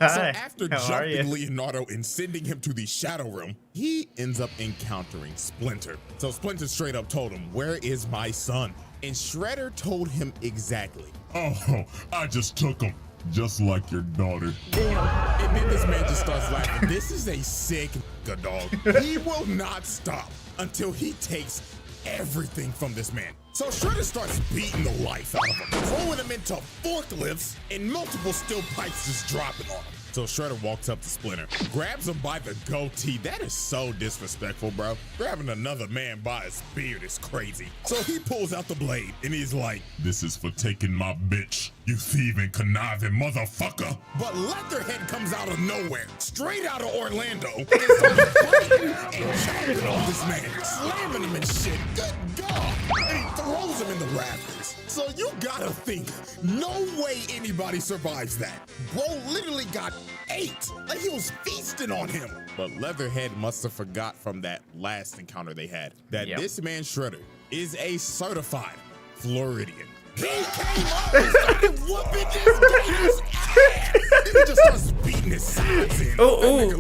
So after jumping Leonardo and sending him to the Shadow Realm, he ends up encountering Splinter. So Splinter straight up told him, where is my son? And Shredder told him exactly. Oh, I just took him. Just like your daughter. And then this man just starts laughing. This is a sick nigga, dog. He will not stop until he takes everything from this man. So Shredder starts beating the life out of him, throwing him into forklifts and multiple steel pipes just dropping on him. So Shredder walks up to Splinter, grabs him by the goatee. That is so disrespectful, bro. Grabbing another man by his beard is crazy. So he pulls out the blade and he's like, This is for taking my bitch, you thieving, conniving motherfucker. but Leatherhead comes out of nowhere, straight out of Orlando, and starts fighting and chopping on this man, slamming him and shit. Good God! And he throws him in the rafters. So you gotta think, no way anybody survives that. Bro literally got ate, like he was feasting on him. But Leatherhead must have forgot from that last encounter they had that this man Shredder is a certified Floridian. He came up and started whooping this gator's ass. Then he just starts beating his sides in. This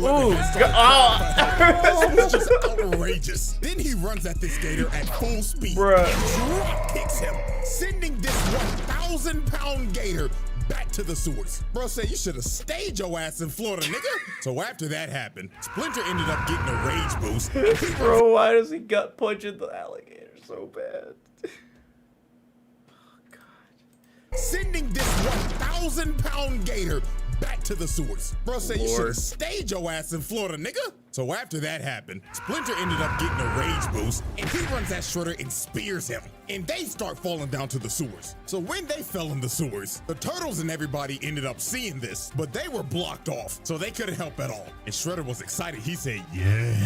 was just outrageous. Then he runs at this gator at full speed and drop kicks him, sending this 1,000-pound gator back to the sewers. Bro said you should have stayed your ass in Florida, nigga. So after that happened, Splinter ended up getting a rage boost. Bro, why does he gut punching the alligator so bad? Sending this 1,000-pound gator back to the sewers. Bro said you should have stayed your ass in Florida, nigga. So after that happened, Splinter ended up getting a rage boost, and he runs at Shredder and spears him, and they start falling down to the sewers. So when they fell in the sewers, the turtles and everybody ended up seeing this, but they were blocked off, so they couldn't help at all. And Shredder was excited. He said, Yeah,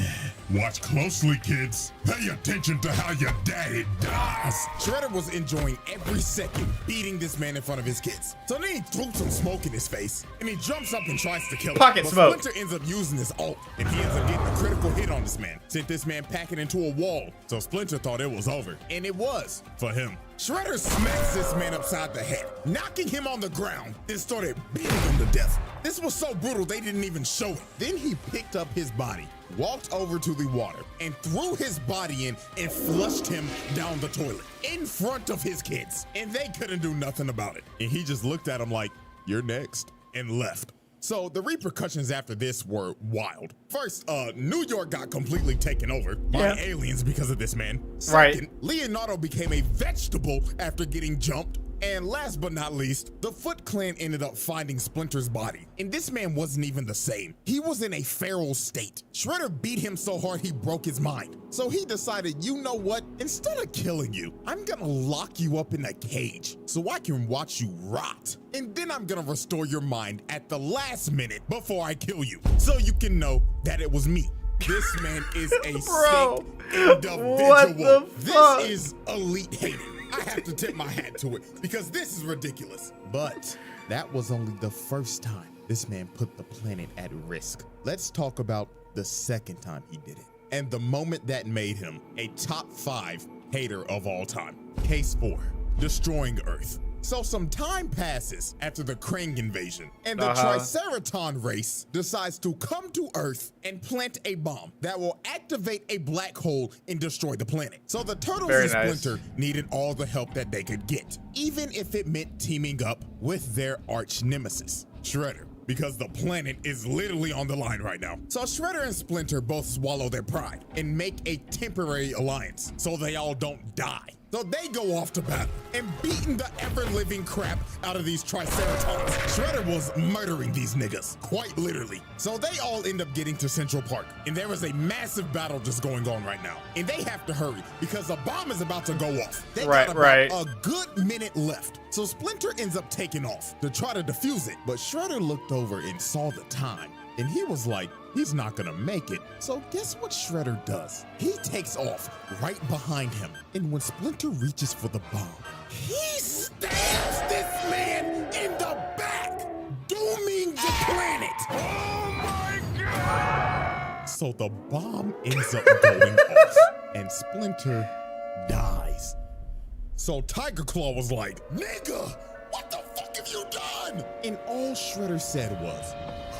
watch closely, kids. Pay attention to how your daddy dies. Shredder was enjoying every second beating this man in front of his kids. So then he threw some smoke in his face, and he jumps up and tries to kill him. Pocket smoke. Splinter ends up using his ult, and he ends up getting a critical hit on this man. Sent this man packing into a wall. So Splinter thought it was over, and it was for him. Shredder smacks this man upside the head, knocking him on the ground, then started beating him to death. This was so brutal they didn't even show it. Then he picked up his body, walked over to the water, and threw his body in and flushed him down the toilet in front of his kids. And they couldn't do nothing about it. And he just looked at him like, you're next, and left. So the repercussions after this were wild. First, New York got completely taken over by aliens because of this man. Second, Leonardo became a vegetable after getting jumped. And last but not least, the Foot Clan ended up finding Splinter's body. And this man wasn't even the same. He was in a feral state. Shredder beat him so hard he broke his mind. So he decided, you know what? Instead of killing you, I'm gonna lock you up in a cage so I can watch you rot. And then I'm gonna restore your mind at the last minute before I kill you, so you can know that it was me. This man is a sick individual. What the fuck? This is elite hating. I have to tip my hat to it because this is ridiculous. But that was only the first time this man put the planet at risk. Let's talk about the second time he did it, and the moment that made him a top 5 hater of all time. Case 4, destroying Earth. So some time passes after the Krang invasion, and the Triceraton race decides to come to Earth and plant a bomb that will activate a black hole and destroy the planet. So the Turtles and Splinter needed all the help that they could get, even if it meant teaming up with their arch nemesis, Shredder, because the planet is literally on the line right now. So Shredder and Splinter both swallow their pride and make a temporary alliance so they all don't die. So they go off to battle and beating the ever-living crap out of these Triceratons. Shredder was murdering these niggas, quite literally. So they all end up getting to Central Park, and there is a massive battle just going on right now. And they have to hurry because a bomb is about to go off. They got about a good minute left. So Splinter ends up taking off to try to defuse it, but Shredder looked over and saw the time, and he was like, he's not gonna make it. So guess what Shredder does? He takes off right behind him. And when Splinter reaches for the bomb, he stabs this man in the back, dooming the planet. Oh my God! So the bomb ends up going off and Splinter dies. So Tiger Claw was like, nigga, what the fuck have you done? And all Shredder said was,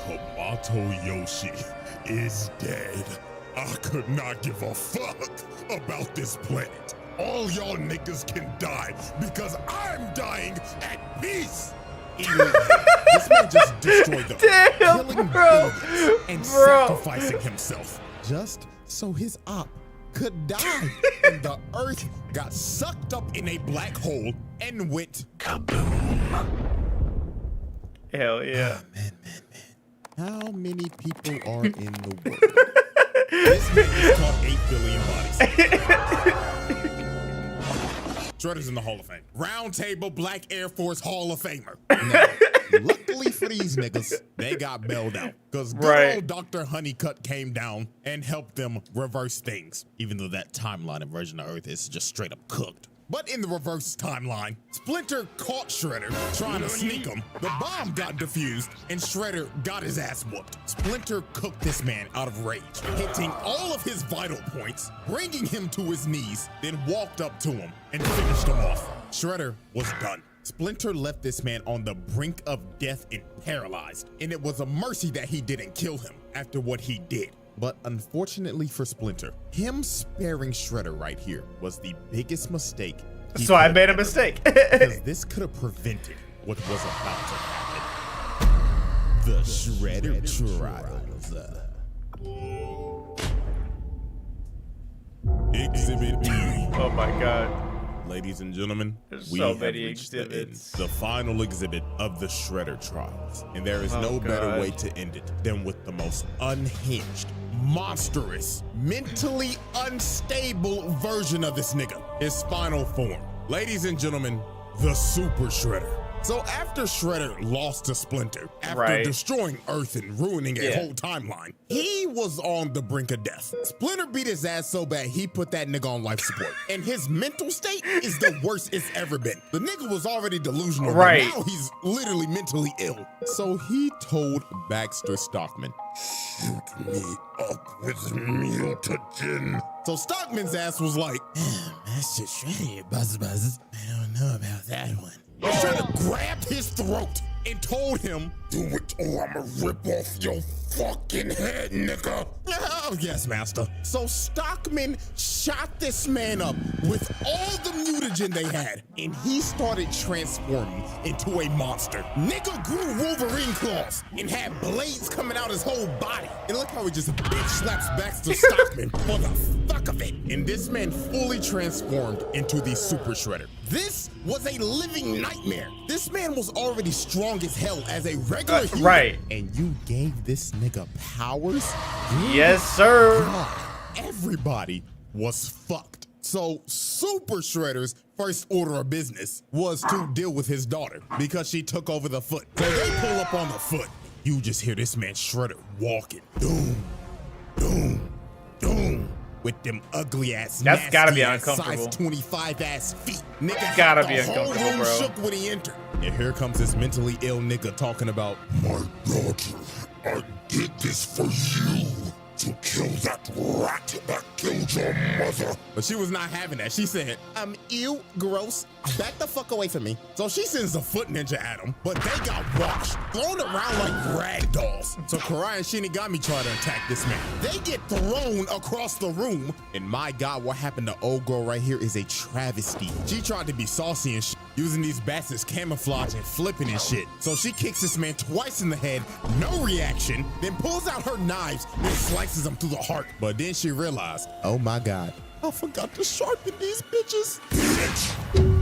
Hamato Yoshi is dead. I could not give a fuck about this planet. All y'all niggas can die because I'm dying at peace. Anyway, this man just destroyed them, killing billions and sacrificing himself just so his op could die. And the Earth got sucked up in a black hole and went kaboom. Hell yeah. Oh, man. How many people are in the world? This man has caught 8 billion bodies. Shredder's in the Hall of Fame. Round Table Black Air Force Hall of Famer. Now, luckily for these niggas, they got bailed out. Because good old Dr. Honeycutt came down and helped them reverse things. Even though that timeline and version of Earth is just straight up cooked. But in the reverse timeline, Splinter caught Shredder trying to sneak him. The bomb got defused and Shredder got his ass whooped. Splinter cooked this man out of rage, hitting all of his vital points, bringing him to his knees, then walked up to him and finished him off. Shredder was done. Splinter left this man on the brink of death and paralyzed, and it was a mercy that he didn't kill him after what he did. But unfortunately for Splinter, him sparing Shredder right here was the biggest mistake. So I made a mistake. Because this could have prevented what was about to happen. The Shredder Trials. Exhibit D. Oh my God. Ladies and gentlemen, There's we so have many reached exhibits. the final exhibit of the Shredder Trials. And there is no better way to end it than with the most unhinged, monstrous, mentally unstable version of this nigga, his final form. Ladies and gentlemen, the Super Shredder. So after Shredder lost to Splinter, after destroying Earth and ruining a whole timeline, he was on the brink of death. Splinter beat his ass so bad he put that nigga on life support. And his mental state is the worst it's ever been. The nigga was already delusional, but now he's literally mentally ill. So he told Baxter Stockman, shoot me up with mutagen. So Stockman's ass was like, Master Shredder, buzz. I don't know about that one. Shredder grabbed his throat and told him, do it or I'ma rip off your fucking head, nigga. Oh, yes, master. So Stockman shot this man up with all the mutagen they had, and he started transforming into a monster. Nigga grew Wolverine claws and had blades coming out his whole body. And look how he just bitch slaps Baxter Stockman for the fuck of it. And this man fully transformed into the Super Shredder. This was a living nightmare. This man was already strong as hell as a regular human. And you gave this nigga powers? Yes, sir. God, everybody was fucked. So Super Shredder's first order of business was to deal with his daughter because she took over the foot. So they pull up on the foot. You just hear this man Shredder walking. Doom, doom, doom. With them ugly ass, that's gotta be ass, uncomfortable. size 25 ass feet. Nigga gotta be the whole uncomfortable, room bro. shook when he entered. And here comes this mentally ill nigga talking about, my daughter, I did this for you to kill that rat that killed your mother. But she was not having that. She said, ew, gross. Back the fuck away from me. So she sends the foot ninja at him, but they got washed, thrown around like rag dolls. So Karai and Shinigami try to attack this man. They get thrown across the room. And my God, what happened to old girl right here is a travesty. She tried to be saucy and shit, using these bats as camouflage and flipping and shit. So she kicks this man twice in the head, no reaction, then pulls out her knives and slices him through the heart. But then she realized, oh my God, I forgot to sharpen these bitches. Bitch.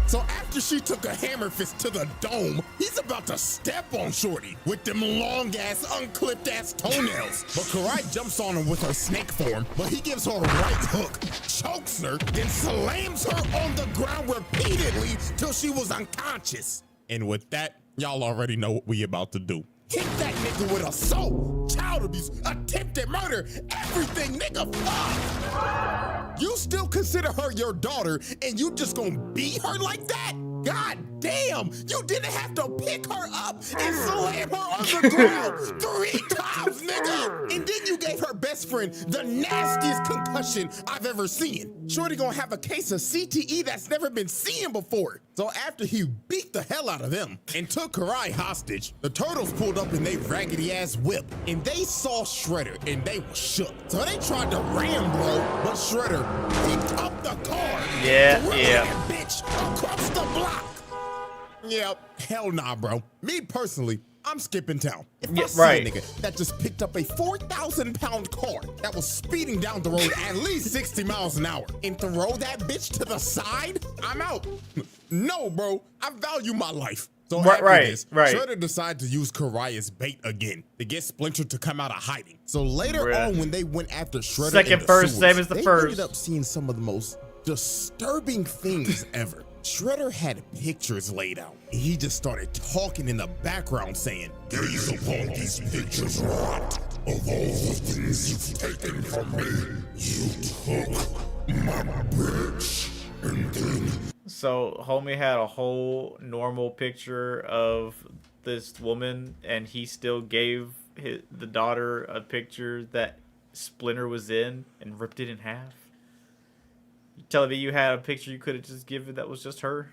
So after she took a hammer fist to the dome, he's about to step on Shorty with them long-ass, unclipped-ass toenails. But Karai jumps on him with her snake form, but he gives her a right hook, chokes her, then slams her on the ground repeatedly till she was unconscious. And with that, y'all already know what we about to do. Hit that nigga with assault, child abuse, attempted murder, everything, nigga, fuck! You still consider her your daughter and you just gonna beat her like that? God damn, you didn't have to pick her up and slam her on the ground 3 times, nigga! And then you gave her best friend the nastiest concussion I've ever seen. Shorty gonna have a case of CTE that's never been seen before. So after he beat the hell out of them and took Karai hostage, the turtles pulled up in they raggedy ass whip and they saw Shredder and they were shook. So they tried to ram bro, but Shredder picked up the car. Yeah. That bitch across the block. Yep, hell nah, bro. Me personally, I'm skipping town. If I see a nigga that just picked up a 4,000-pound car that was speeding down the road at least 60 miles an hour and throw that bitch to the side, I'm out. No, bro, I value my life. So after this, Shredder decided to use Karai as bait again to get Splinter to come out of hiding. So later on, when they went after Shredder second verse, same as the first, they ended up seeing some of the most disturbing things ever. Shredder had pictures laid out. He just started talking in the background saying, "Gaze upon these pictures, rot. Of all the things you've taken from me, you took my bitch, and then..." So homie had a whole normal picture of this woman, and he still gave the daughter a picture that Splinter was in and ripped it in half. You telling me you had a picture you could have just given that was just her?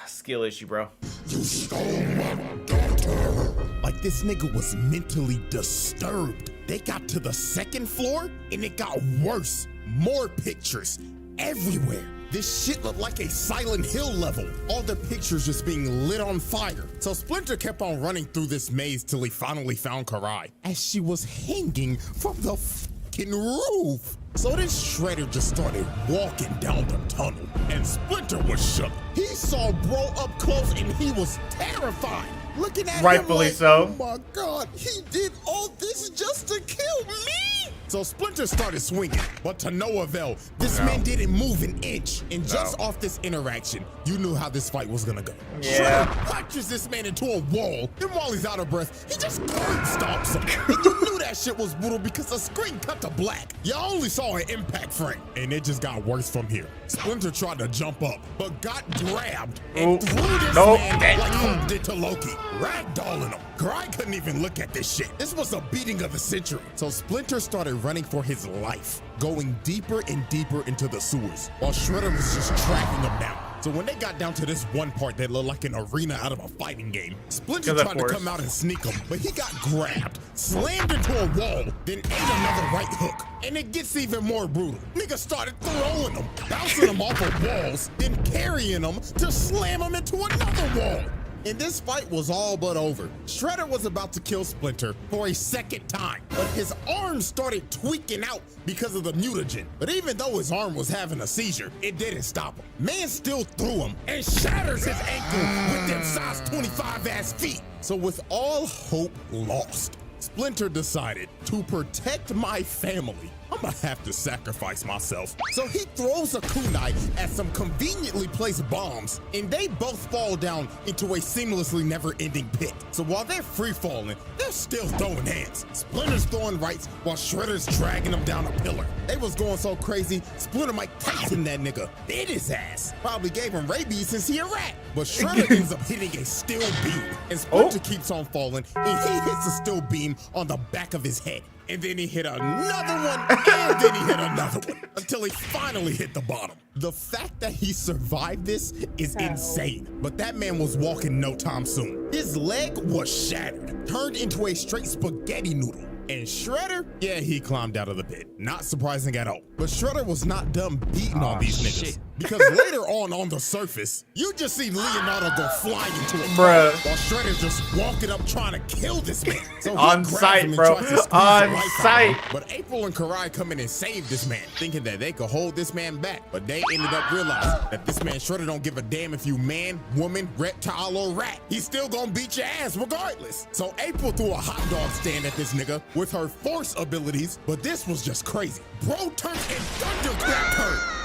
Skill issue, bro. You stole my daughter. Like this nigga was mentally disturbed. They got to the 2nd floor and it got worse. More pictures everywhere. This shit looked like a Silent Hill level. All the pictures just being lit on fire. So Splinter kept on running through this maze till he finally found Karai as she was hanging from the fucking roof. So then Shredder just started walking down the tunnel and Splinter was shook. He saw bro up close and he was terrified. Looking at rightfully him like, so. Oh my God, he did all this just to kill me? So Splinter started swinging, but to no avail. This man didn't move an inch. And just off this interaction, you knew how this fight was gonna go. Yeah. Shredder punches this man into a wall. Then while he's out of breath, he just curb stomps him. And you knew that shit was brutal because the screen cut to black. You only saw an impact frame. And it just got worse from here. Splinter tried to jump up, but got grabbed and threw this man like Hulk did to Loki, ragdolling him. Karai couldn't even look at this shit. This was a beating of the century. So Splinter started running for his life, going deeper and deeper into the sewers, while Shredder was just tracking him down. So when they got down to this one part that looked like an arena out of a fighting game, Splinter tried to come out and sneak him, but he got grabbed, slammed into a wall, then ate another right hook. And it gets even more brutal. Niggas started throwing him, bouncing him off of walls, then carrying him to slam him into another wall. And this fight was all but over. Shredder was about to kill Splinter for a 2nd time, but his arm started tweaking out because of the mutagen. But even though his arm was having a seizure, it didn't stop him. Man still threw him and shatters his ankle with them size 25 ass feet. So with all hope lost, Splinter decided to protect my family. I'm gonna have to sacrifice myself. So he throws a kunai at some conveniently placed bombs, and they both fall down into a seamlessly never-ending pit. So while they're free-falling, they're still throwing hands. Splinter's throwing rights while Shredder's dragging them down a pillar. They was going so crazy, Splinter Mike Tyson that nigga bit his ass. Probably gave him rabies since he a rat. But Shredder ends up hitting a steel beam, and Splinter keeps on falling, and he hits a steel beam on the back of his head. And then he hit another one, and then he hit another one, until he finally hit the bottom. The fact that he survived this is insane, but that man was walking no time soon. His leg was shattered, turned into a straight spaghetti noodle. And Shredder, yeah, he climbed out of the pit. Not surprising at all. But Shredder was not done beating on these niggas, because later on the surface, you just see Leonardo go flying into a Bruh. while Shredder's just walking up trying to kill this man. So he On grabs sight, him and bro. tries to squeeze the On life out of sight. him. But April and Karai come in and save this man, thinking that they could hold this man back. But they ended up realizing that this man Shredder don't give a damn if you man, woman, reptile, or rat. He's still gonna beat your ass regardless. So April threw a hot dog stand at this nigga with her force abilities, but this was just crazy. Bro turned and thunderclapped her.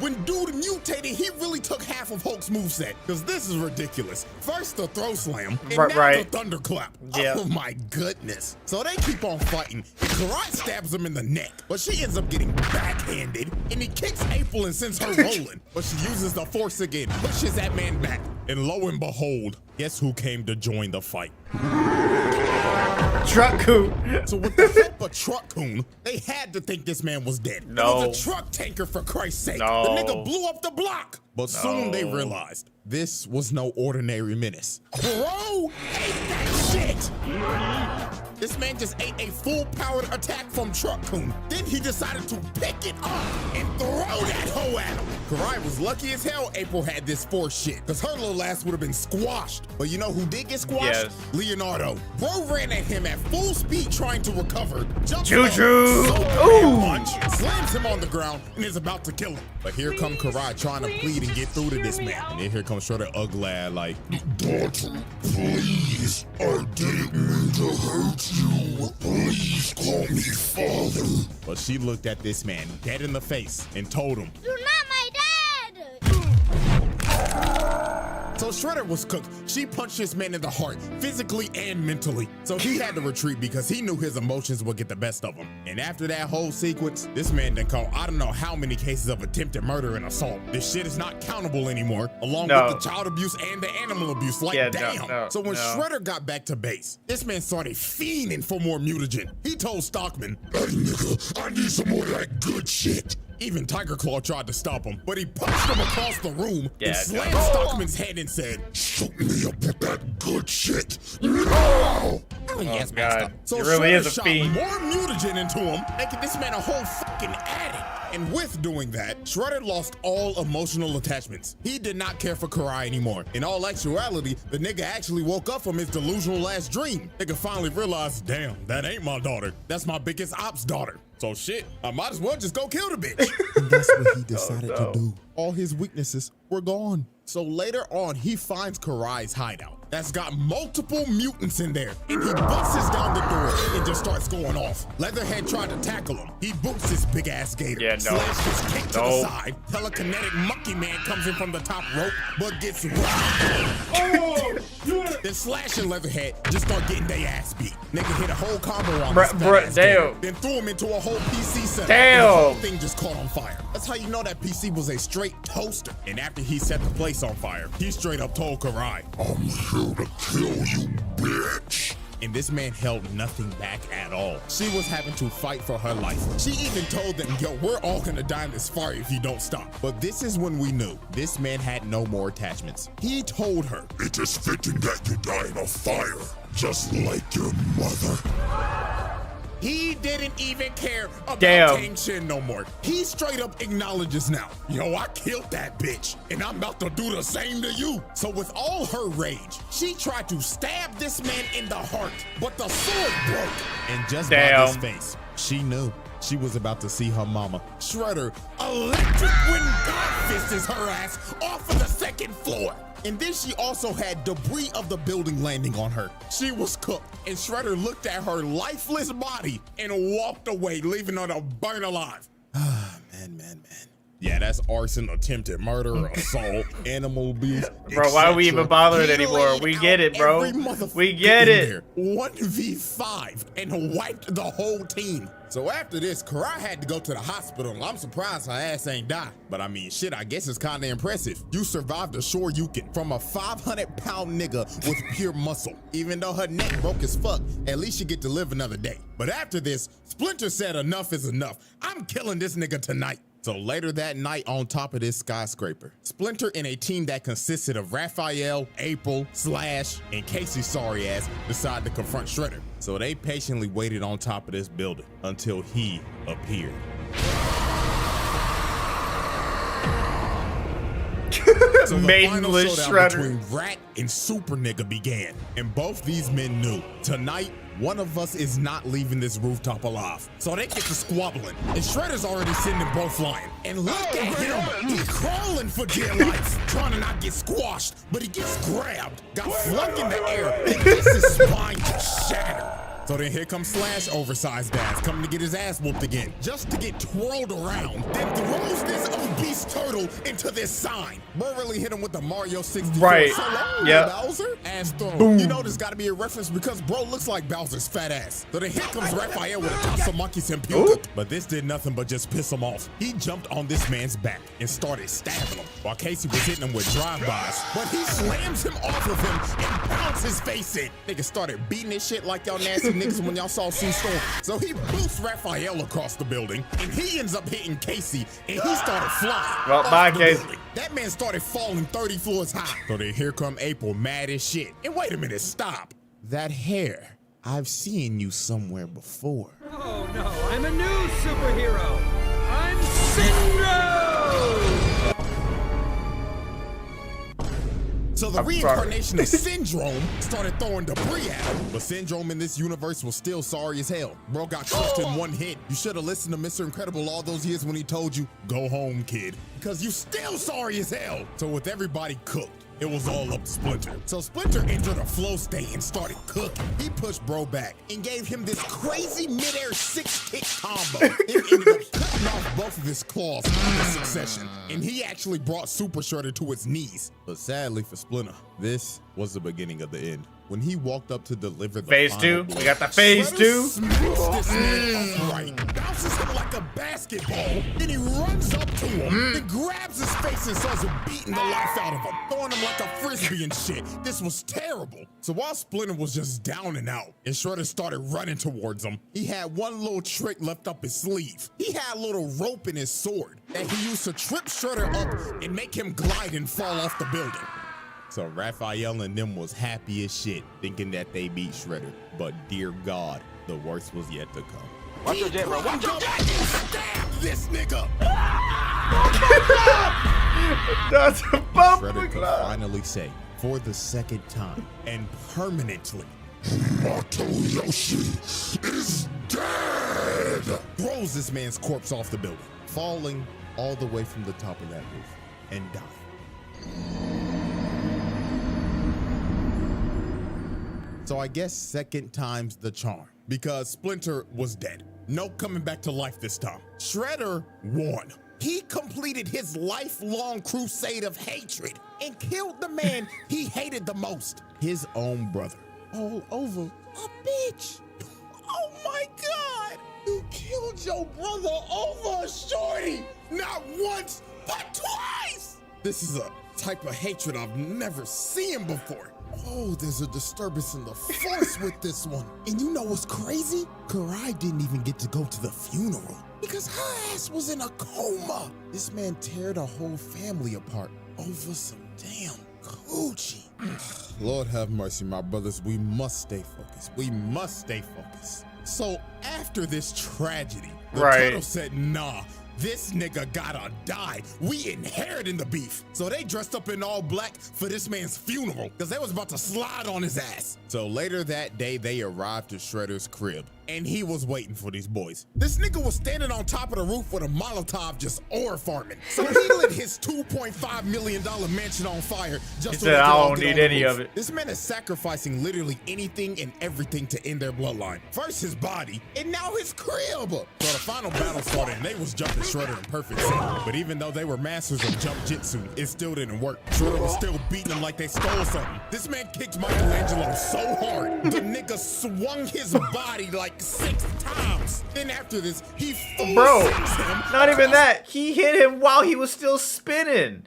When dude mutated, he really took half of Hulk's moveset, because this is ridiculous. First the throw slam, and now the thunderclap. Yeah. Oh my goodness. So they keep on fighting, and Karai stabs him in the neck, but she ends up getting backhanded, and he kicks April and sends her rolling. But she uses the force again, pushes that man back, and lo and behold, guess who came to join the fight? Truck-kun. So with the help of Truck-kun, they had to think this man was dead. No. He was a truck tanker, for Christ's sake. No. The nigga blew up the block. But soon they realized this was no ordinary menace. Bro ate that shit. This man just ate a full-powered attack from Truck-kun. Then he decided to pick it up and throw that hoe at him. Karai was lucky as hell April had this force shit, because her little ass would have been squashed. But you know who did get squashed? Yes. Leonardo. Bro ran at him at full speed trying to recover. Jumps Choo-choo. up, Ooh. punch, slams him on the ground, and is about to kill him. But here come Karai trying to plead and get through to this man. And then here comes Shredder ugly like, Daughter, please, I didn't mean to hurt you. Please call me father. but she looked at this man dead in the face and told him, You're not my dad! so Shredder was cooked. She punched this man in the heart, physically and mentally. So he had to retreat because he knew his emotions would get the best of him. And after that whole sequence, this man done caught I don't know how many cases of attempted murder and assault. This shit is not countable anymore, along with the child abuse and the animal abuse. Like, damn. So when Shredder got back to base, this man started fiending for more mutagen. He told Stockman, Hey nigga, I need some more of that good shit. Even Tiger Claw tried to stop him, but he punched him across the room and slammed no. Stockman's head and said, Shoot me up with that good shit. No! Oh, yes, God. So He really Shredder is a shot fiend. more mutagen into him, making this man a whole fucking addict. And with doing that, Shredder lost all emotional attachments. He did not care for Karai anymore. In all actuality, the nigga actually woke up from his delusional last dream. Nigga finally realized, damn, that ain't my daughter. That's my biggest ops daughter. So shit, I might as well just go kill the bitch. And that's what he decided to do. All his weaknesses were gone. So later on, he finds Karai's hideout that's got multiple mutants in there, and he busts down the door and just starts going off. Leatherhead tried to tackle him. He boots his big ass gator. Slash his kick to the side. Telekinetic monkey man comes in from the top rope, but gets Then Slash and Leatherhead just start getting their ass beat. Nigga hit a whole combo on his fat ass gator, then threw him into a whole PC setup. And the whole thing just caught on fire. That's how you know that PC was a straight toaster. And after he set the place on fire, he straight up told Karai, I'm here to kill you, bitch. And this man held nothing back at all. She was having to fight for her life. She even told them, yo, we're all gonna die in this fire if you don't stop. But this is when we knew this man had no more attachments. He told her, It is fitting that you die in a fire, just like your mother. he didn't even care about Damn. Tang Shin no more. He straight up acknowledges now, yo, I killed that bitch, and I'm about to do the same to you. So with all her rage, she tried to stab this man in the heart, but the sword broke. And just by his face, she knew she was about to see her mama. Shredder, electric wind God fists her ass off of the second floor. And then she also had debris of the building landing on her. She was cooked, and Shredder looked at her lifeless body and walked away, leaving her to burn alive. Man. Yeah, that's arson, attempted murder, assault, animal abuse. Bro, why are we even bothering He anymore? laid We out get it, bro. every motherfucker We get in it. there. 1v5 and wiped the whole team. So after this, Karai had to go to the hospital. I'm surprised her ass ain't died. But I mean, shit, I guess it's kind of impressive. You survived a Shoryuken from a 500-pound nigga with pure muscle. Even though her neck broke as fuck, at least she get to live another day. But after this, Splinter said enough is enough. I'm killing this nigga tonight. So later that night on top of this skyscraper, Splinter and a team that consisted of Raphael, April, Slash, and Casey's sorry ass decided to confront Shredder. So they patiently waited on top of this building until he appeared. So the final Maidenless showdown Shredder. between Rat and Super Nigga began, and both these men knew tonight one of us is not leaving this rooftop alive. So they get to squabbling, and Shredder's already sitting them both flying. And look at him, he's crawling for dear life, trying to not get squashed, but he gets grabbed, got flung in the air, and gets his spine to shatter. So then here comes Slash, oversized ass, coming to get his ass whooped again, just to get twirled around, then throws this obese turtle into this sign. Bro really hit him with the Mario 64. Right. So long, Yep. Bowser. Ass thrown. Boom. You know there's got to be a reference because bro looks like Bowser's fat ass. So then here comes Raphael with a Tatsumaki Senpyuka. But this did nothing but just piss him off. He jumped on this man's back and started stabbing him, while Casey was hitting him with drive-bys. But he slams him off of him and pounds his face in. Niggas started beating this shit like y'all nasty niggas when y'all saw Sue Storm. So he boosts Raphael across the building, and he ends up hitting Casey, and he started flying. Well, off bye, the Casey. building. That man started falling 30 floors high. So then here come April, mad as shit. And wait a minute, stop. That hair, I've seen you somewhere before. Oh no, I'm a new superhero. I'm Syndrome! So the I'm reincarnation of Syndrome started throwing debris at him. But Syndrome in this universe was still sorry as hell. Bro got crushed in one hit. You should have listened to Mr. Incredible all those years when he told you, go home, kid. Because you still sorry as hell. So with everybody cooked, it was all up to Splinter. So Splinter entered a flow state and started cooking. He pushed bro back and gave him this crazy midair 6-kick combo. It ended up cutting off both of his claws in succession. And he actually brought Super Shredder to his knees. But sadly for Splinter, this was the beginning of the end. When he walked up to deliver the Phase final 2. blow, We got the phase Shredder 2. smacks this man upright, bounces him like a basketball, then he runs up to him, then grabs his face and starts beating the life out of him, throwing him like a frisbee and shit. This was terrible. So while Splinter was just down and out, and Shredder started running towards him, he had one little trick left up his sleeve. He had a little rope in his sword that he used to trip Shredder up and make him glide and fall off the building. So Raphael and them was happy as shit, thinking that they beat Shredder. But dear God, the worst was yet to come. Watch your jet, bro. Watch your jet. Stab this nigga! That's a bump. Shredder could finally say, for the second time and permanently, Motoyoshi is dead! Throws this man's corpse off the building, falling all the way from the top of that roof and dying. So I guess second time's the charm, because Splinter was dead. No coming back to life this time. Shredder won. He completed his lifelong crusade of hatred and killed the man he hated the most, his own brother. All over a bitch. Oh my God! You killed your brother over a shorty! Not once, but twice! This is a type of hatred I've never seen before. Oh, there's a disturbance in the force with this one. And you know what's crazy? Karai didn't even get to go to the funeral because her ass was in a coma. This man teared a whole family apart over some damn coochie. Lord have mercy, my brothers. We must stay focused. We must stay focused. So after this tragedy, the turtle said, nah, this nigga gotta die. We inheriting the beef. So they dressed up in all black for this man's funeral because they was about to slide on his ass. So later that day, they arrived to Shredder's crib and he was waiting for these boys. This nigga was standing on top of the roof with a Molotov just ore farming. So he lit his $2.5 million mansion on fire just so they could I all don't get need on the any roof. of it. This man is sacrificing literally anything and everything to end their bloodline. First his body, and now his crib. So the final battle started, and they was jumping Shredder in perfect sync. But even though they were masters of jump jitsu, it still didn't work. Shredder was still beating them like they stole something. This man kicked Michelangelo so hard, the nigga swung his body like 6 times. Then after this, he Bro, sends him not even that. He hit him while he was still spinning.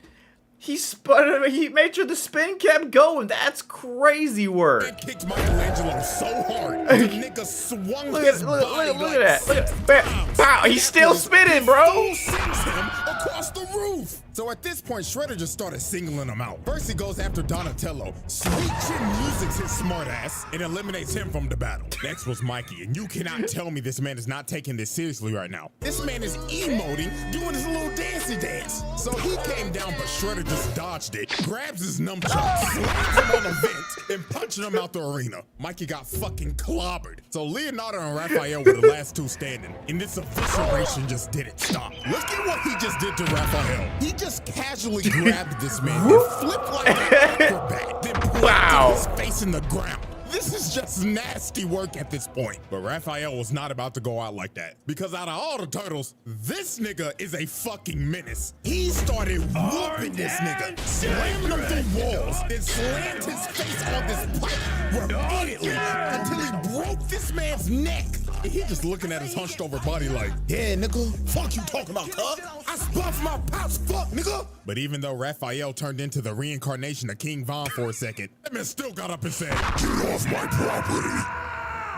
He spun. He made sure the spin kept going. That's crazy work. and kicked Michelangelo so hard, the nigga swung Look his at body look like at that. Look 6 at that. times. Wow, he's still spinning, bro. He sends him across the roof. So at this point, Shredder just started singling him out. First, he goes after Donatello. Sweet Chin Music's his smart ass and eliminates him from the battle. Next was Mikey, and you cannot tell me this man is not taking this seriously right now. This man is emoting, doing his little dancey dance. So he came down, but Shredder just dodged it, grabs his nunchuck, slams him on the vent, and punching him out the arena. Mikey got fucking clobbered. So Leonardo and Raphael were the last two standing, and this evisceration just didn't stop. Look at what he just did to Raphael. He just casually grabbed this man and flipped like an acrobat, then planted his face in the ground. This is just nasty work at this point. But Raphael was not about to go out like that, because out of all the turtles, this nigga is a fucking menace. He started whooping this nigga, slamming him through walls, then slammed his face on this pipe repeatedly until he broke this man's neck. And he just looking at his hunched over body like, yeah, nigga, fuck you talking about, cuz? I spun for my pops, fuck, nigga. But even though Raphael turned into the reincarnation of King Von for a second, that man still got up and said, get off my property.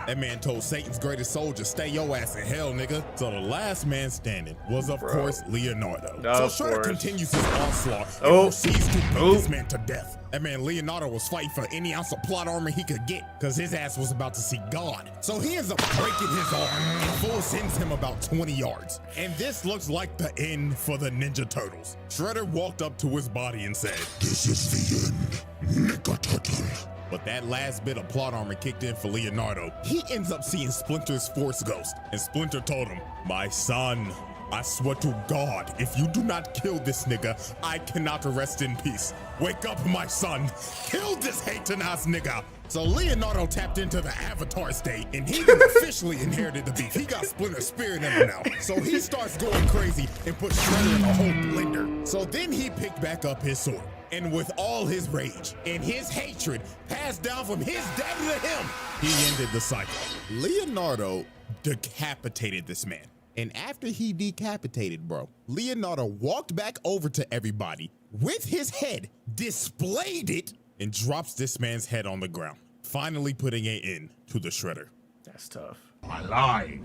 That man told Satan's greatest soldier, stay your ass in hell, nigga. So the last man standing was, of course, Leonardo. So Shredder continues his onslaught and proceeds to beat this man to death. That man Leonardo was fighting for any ounce of plot armor he could get, because his ass was about to see God. So he ends up breaking his arm and full sends him about 20 yards. And this looks like the end for the Ninja Turtles. Shredder walked up to his body and said, this is the end, Nigga Turtle. But that last bit of plot armor kicked in for Leonardo. He ends up seeing Splinter's Force Ghost, and Splinter told him, my son, I swear to God, if you do not kill this nigga, I cannot rest in peace. Wake up, my son. Kill this hating ass nigga. So Leonardo tapped into the Avatar state, and he officially inherited the beef. He got Splinter's spirit in him now. So he starts going crazy and puts Shredder in a whole blender. So then he picked back up his sword, and with all his rage and his hatred passed down from his daddy to him, he ended the cycle. Leonardo decapitated this man. And after he decapitated, bro, Leonardo walked back over to everybody with his head, displayed it, and drops this man's head on the ground, finally putting an end to the Shredder. That's tough. I lied.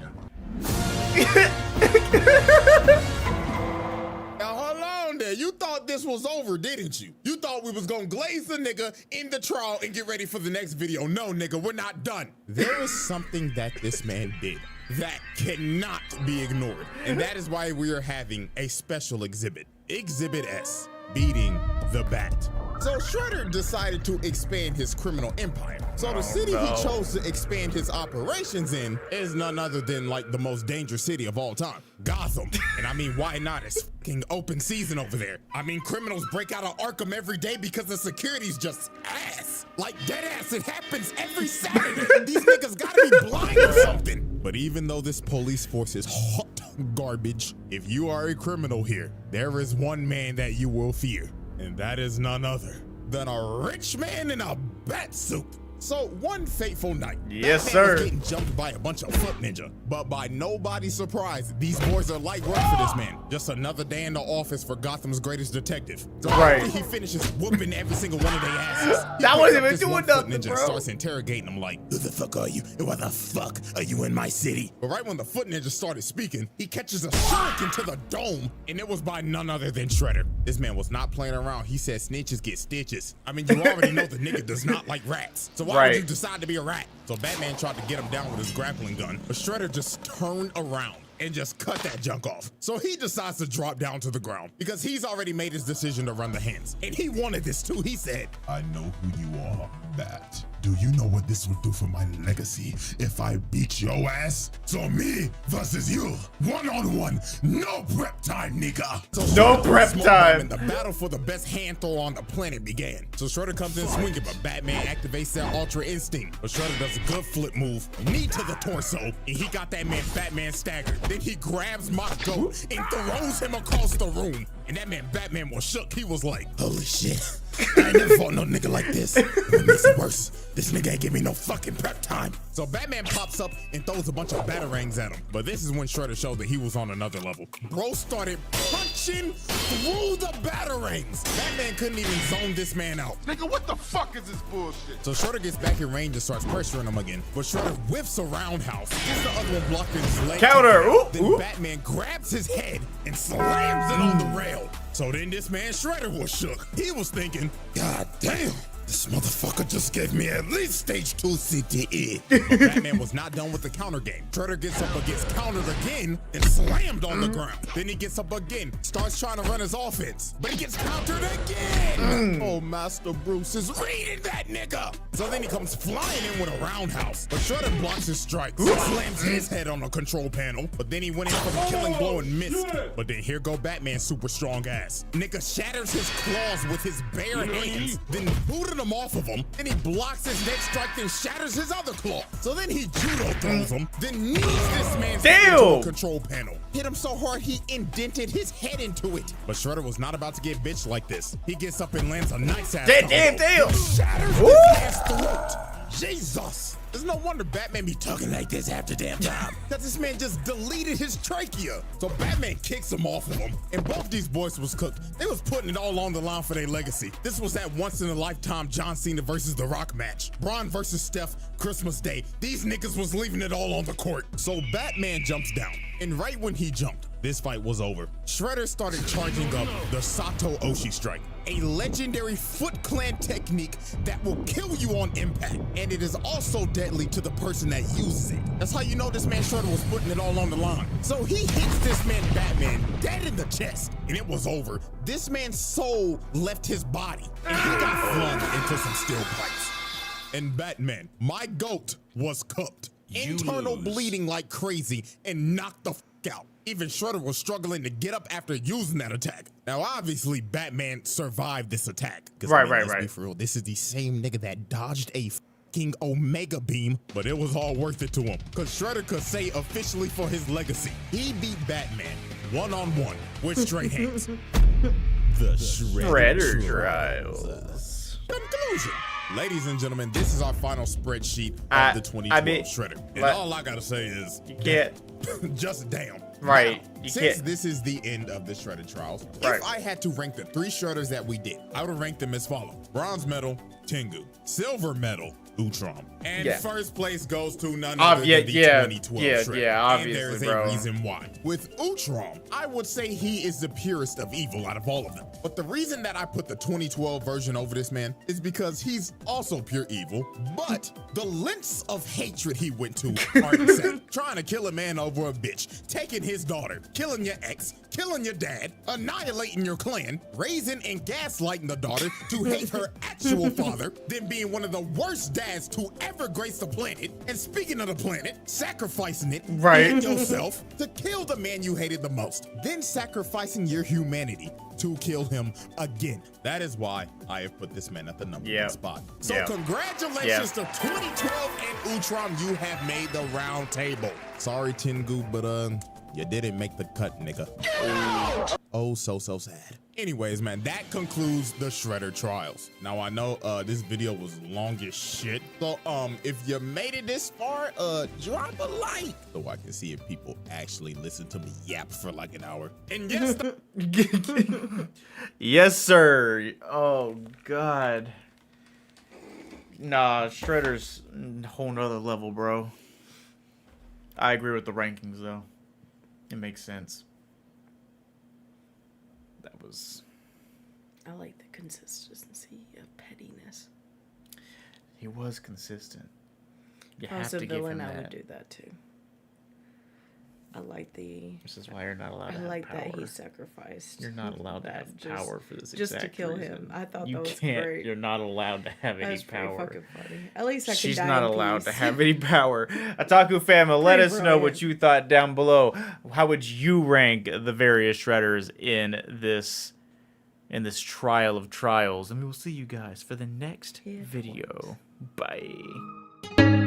Now hold on there. You thought this was over, didn't you? You thought we was gonna glaze the nigga in the trial and get ready for the next video. No, nigga, we're not done. There is something that this man did that cannot be ignored. And that is why we are having a special exhibit. Exhibit S, beating the Bat. So Shredder decided to expand his criminal empire. So the city he chose to expand his operations in is none other than like the most dangerous city of all time, Gotham. And I mean, why not? It's fucking open season over there. I mean, criminals break out of Arkham every day because the security's just ass. Like dead ass, it happens every Saturday. These niggas gotta be blind or something. But even though this police force is hot garbage, if you are a criminal here, there is one man that you will fear. And that is none other than a rich man in a bat suit. So one fateful night, yes, Batman sir, was getting jumped by a bunch of foot ninja. But by nobody's surprise, these boys are light work for this man. Just another day in the office for Gotham's greatest detective. So after he finishes whooping every single one of their asses, that wasn't even doing nothing, ninja bro. Starts interrogating him like, who the fuck are you? And why the fuck are you in my city? But right when the foot ninja started speaking, he catches a shuriken to the dome, and it was by none other than Shredder. This man was not playing around. He said snitches get stitches. I mean, you already know the nigga does not like rats. So why would you decide to be a rat? So Batman tried to get him down with his grappling gun, but Shredder just turned around and just cut that junk off. So he decides to drop down to the ground because he's already made his decision to run the hands. And he wanted this too. He said, I know who you are, Bat. Do you know what this would do for my legacy if I beat your ass? So me versus you, one-on-one, no prep time, nigga. So no prep time. And the battle for the best hand throw on the planet began. So Shredder comes in swinging, but Batman activates that Ultra Instinct. But Shredder does a good flip move, knee to the torso, and he got that man Batman staggered. Then he grabs my goat and throws him across the room. And that man Batman was shook. He was like, holy shit. I ain't never fought no nigga like this. What makes it worse, this nigga ain't give me no fucking prep time. So Batman pops up and throws a bunch of batarangs at him. But this is when Shredder showed that he was on another level. Bro started punching through the batarangs. Batman couldn't even zone this man out. Nigga, what the fuck is this bullshit? So Shredder gets back in range and starts pressuring him again. But Shredder whips a roundhouse, gets the other one blocking his leg. Counter! Then Batman grabs his head and slams it on the rail. So then this man Shredder was shook. He was thinking, God damn, This motherfucker just gave me at least stage 2 CTE. But Batman was not done with the counter game. Shredder gets up against countered again and slammed on the ground. Then he gets up again, starts trying to run his offense, but he gets countered again. Oh, Master Bruce is reading that nigga. So then he comes flying in with a roundhouse, but Shredder blocks his strikes, slams his head on the control panel, but then he went in for the killing blow and missed. But then here go Batman's super strong ass. Nigga shatters his claws with his bare hands, then booted him off of him, then he blocks his next strike, then shatters his other claw. So then he judo throws him, then knees this man's head into the control panel. Hit him so hard he indented his head into it. But Shredder was not about to get bitched like this. He gets up and lands a nice ass damn. Shatters his ass throat. Jesus. There's no wonder Batman be talking like this half the damn time. Cause this man just deleted his trachea. So Batman kicks him off of him. And both these boys was cooked. They was putting it all on the line for their legacy. This was that once in a lifetime John Cena versus The Rock match. Braun versus Steph, Christmas Day. These niggas was leaving it all on the court. So Batman jumps down. And right when he jumped, this fight was over. Shredder started charging up the Sato Oshi strike, a legendary Foot Clan technique that will kill you on impact. And it is also deadly to the person that uses it. That's how you know this man Shredder was putting it all on the line. So he hits this man Batman dead in the chest, and it was over. This man's soul left his body, and he got flung into some steel pipes. And Batman, my GOAT, was cooked. Internal bleeding like crazy and knocked the out. Even Shredder was struggling to get up after using that attack. Now, obviously, Batman survived this attack. Right. Let's be for real, this is the same nigga that dodged a fucking Omega Beam, but it was all worth it to him. Because Shredder could say officially for his legacy, he beat Batman one-on-one with straight hands. The Shredder Trials. Conclusion. Ladies and gentlemen, this is our final spreadsheet of the 2012 Shredder. And all I gotta say is, you can't. Just damn. Right. Now, since this is the end of the Shredder Trials, if I had to rank the 3 Shredders that we did, I would rank them as follows. Bronze medal, Tengu. Silver medal, Utrom. And first place goes to none other than the 2012 Shredder. Yeah, obviously, and there's a reason why. With Utrom, I would say he is the purest of evil out of all of them. But the reason that I put the 2012 version over this man is because he's also pure evil, but the lengths of hatred he went to are insane. Trying to kill a man over a bitch, taking his daughter, killing your ex, killing your dad, annihilating your clan, raising and gaslighting the daughter to hate her actual father, then being one of the worst dads to ever grace the planet, and speaking of the planet, sacrificing it and yourself to kill the man you hated the most, then sacrificing your humanity to kill him again. That is why I have put this man at the number 1 spot. So congratulations to 2012 and Utrom, you have made the round table. Sorry, Tengu, but you didn't make the cut, nigga. Oh, so sad. Anyways, man, that concludes the Shredder Trials. Now, I know this video was long as shit. So, if you made it this far, drop a like so I can see if people actually listen to me yap for like an hour. And yes, yes, sir. Oh, God. Nah, Shredder's a whole nother level, bro. I agree with the rankings, though. It makes sense. That was... I like the consistency of pettiness. He was consistent. You If I was have a to give him villain, I that. would do that too. I like the... This is why you're not allowed to have like power. that he sacrificed. You're not allowed to have power for this just exact to kill reason. him. I thought you that was can't, great. You're not allowed to have That any was pretty power. fucking funny. At least I can She's die not in allowed peace. to have any power. Otaku fam, let us know what you thought down below. How would you rank the various Shredders in this trial of trials? And we will see you guys for the next video. Bye.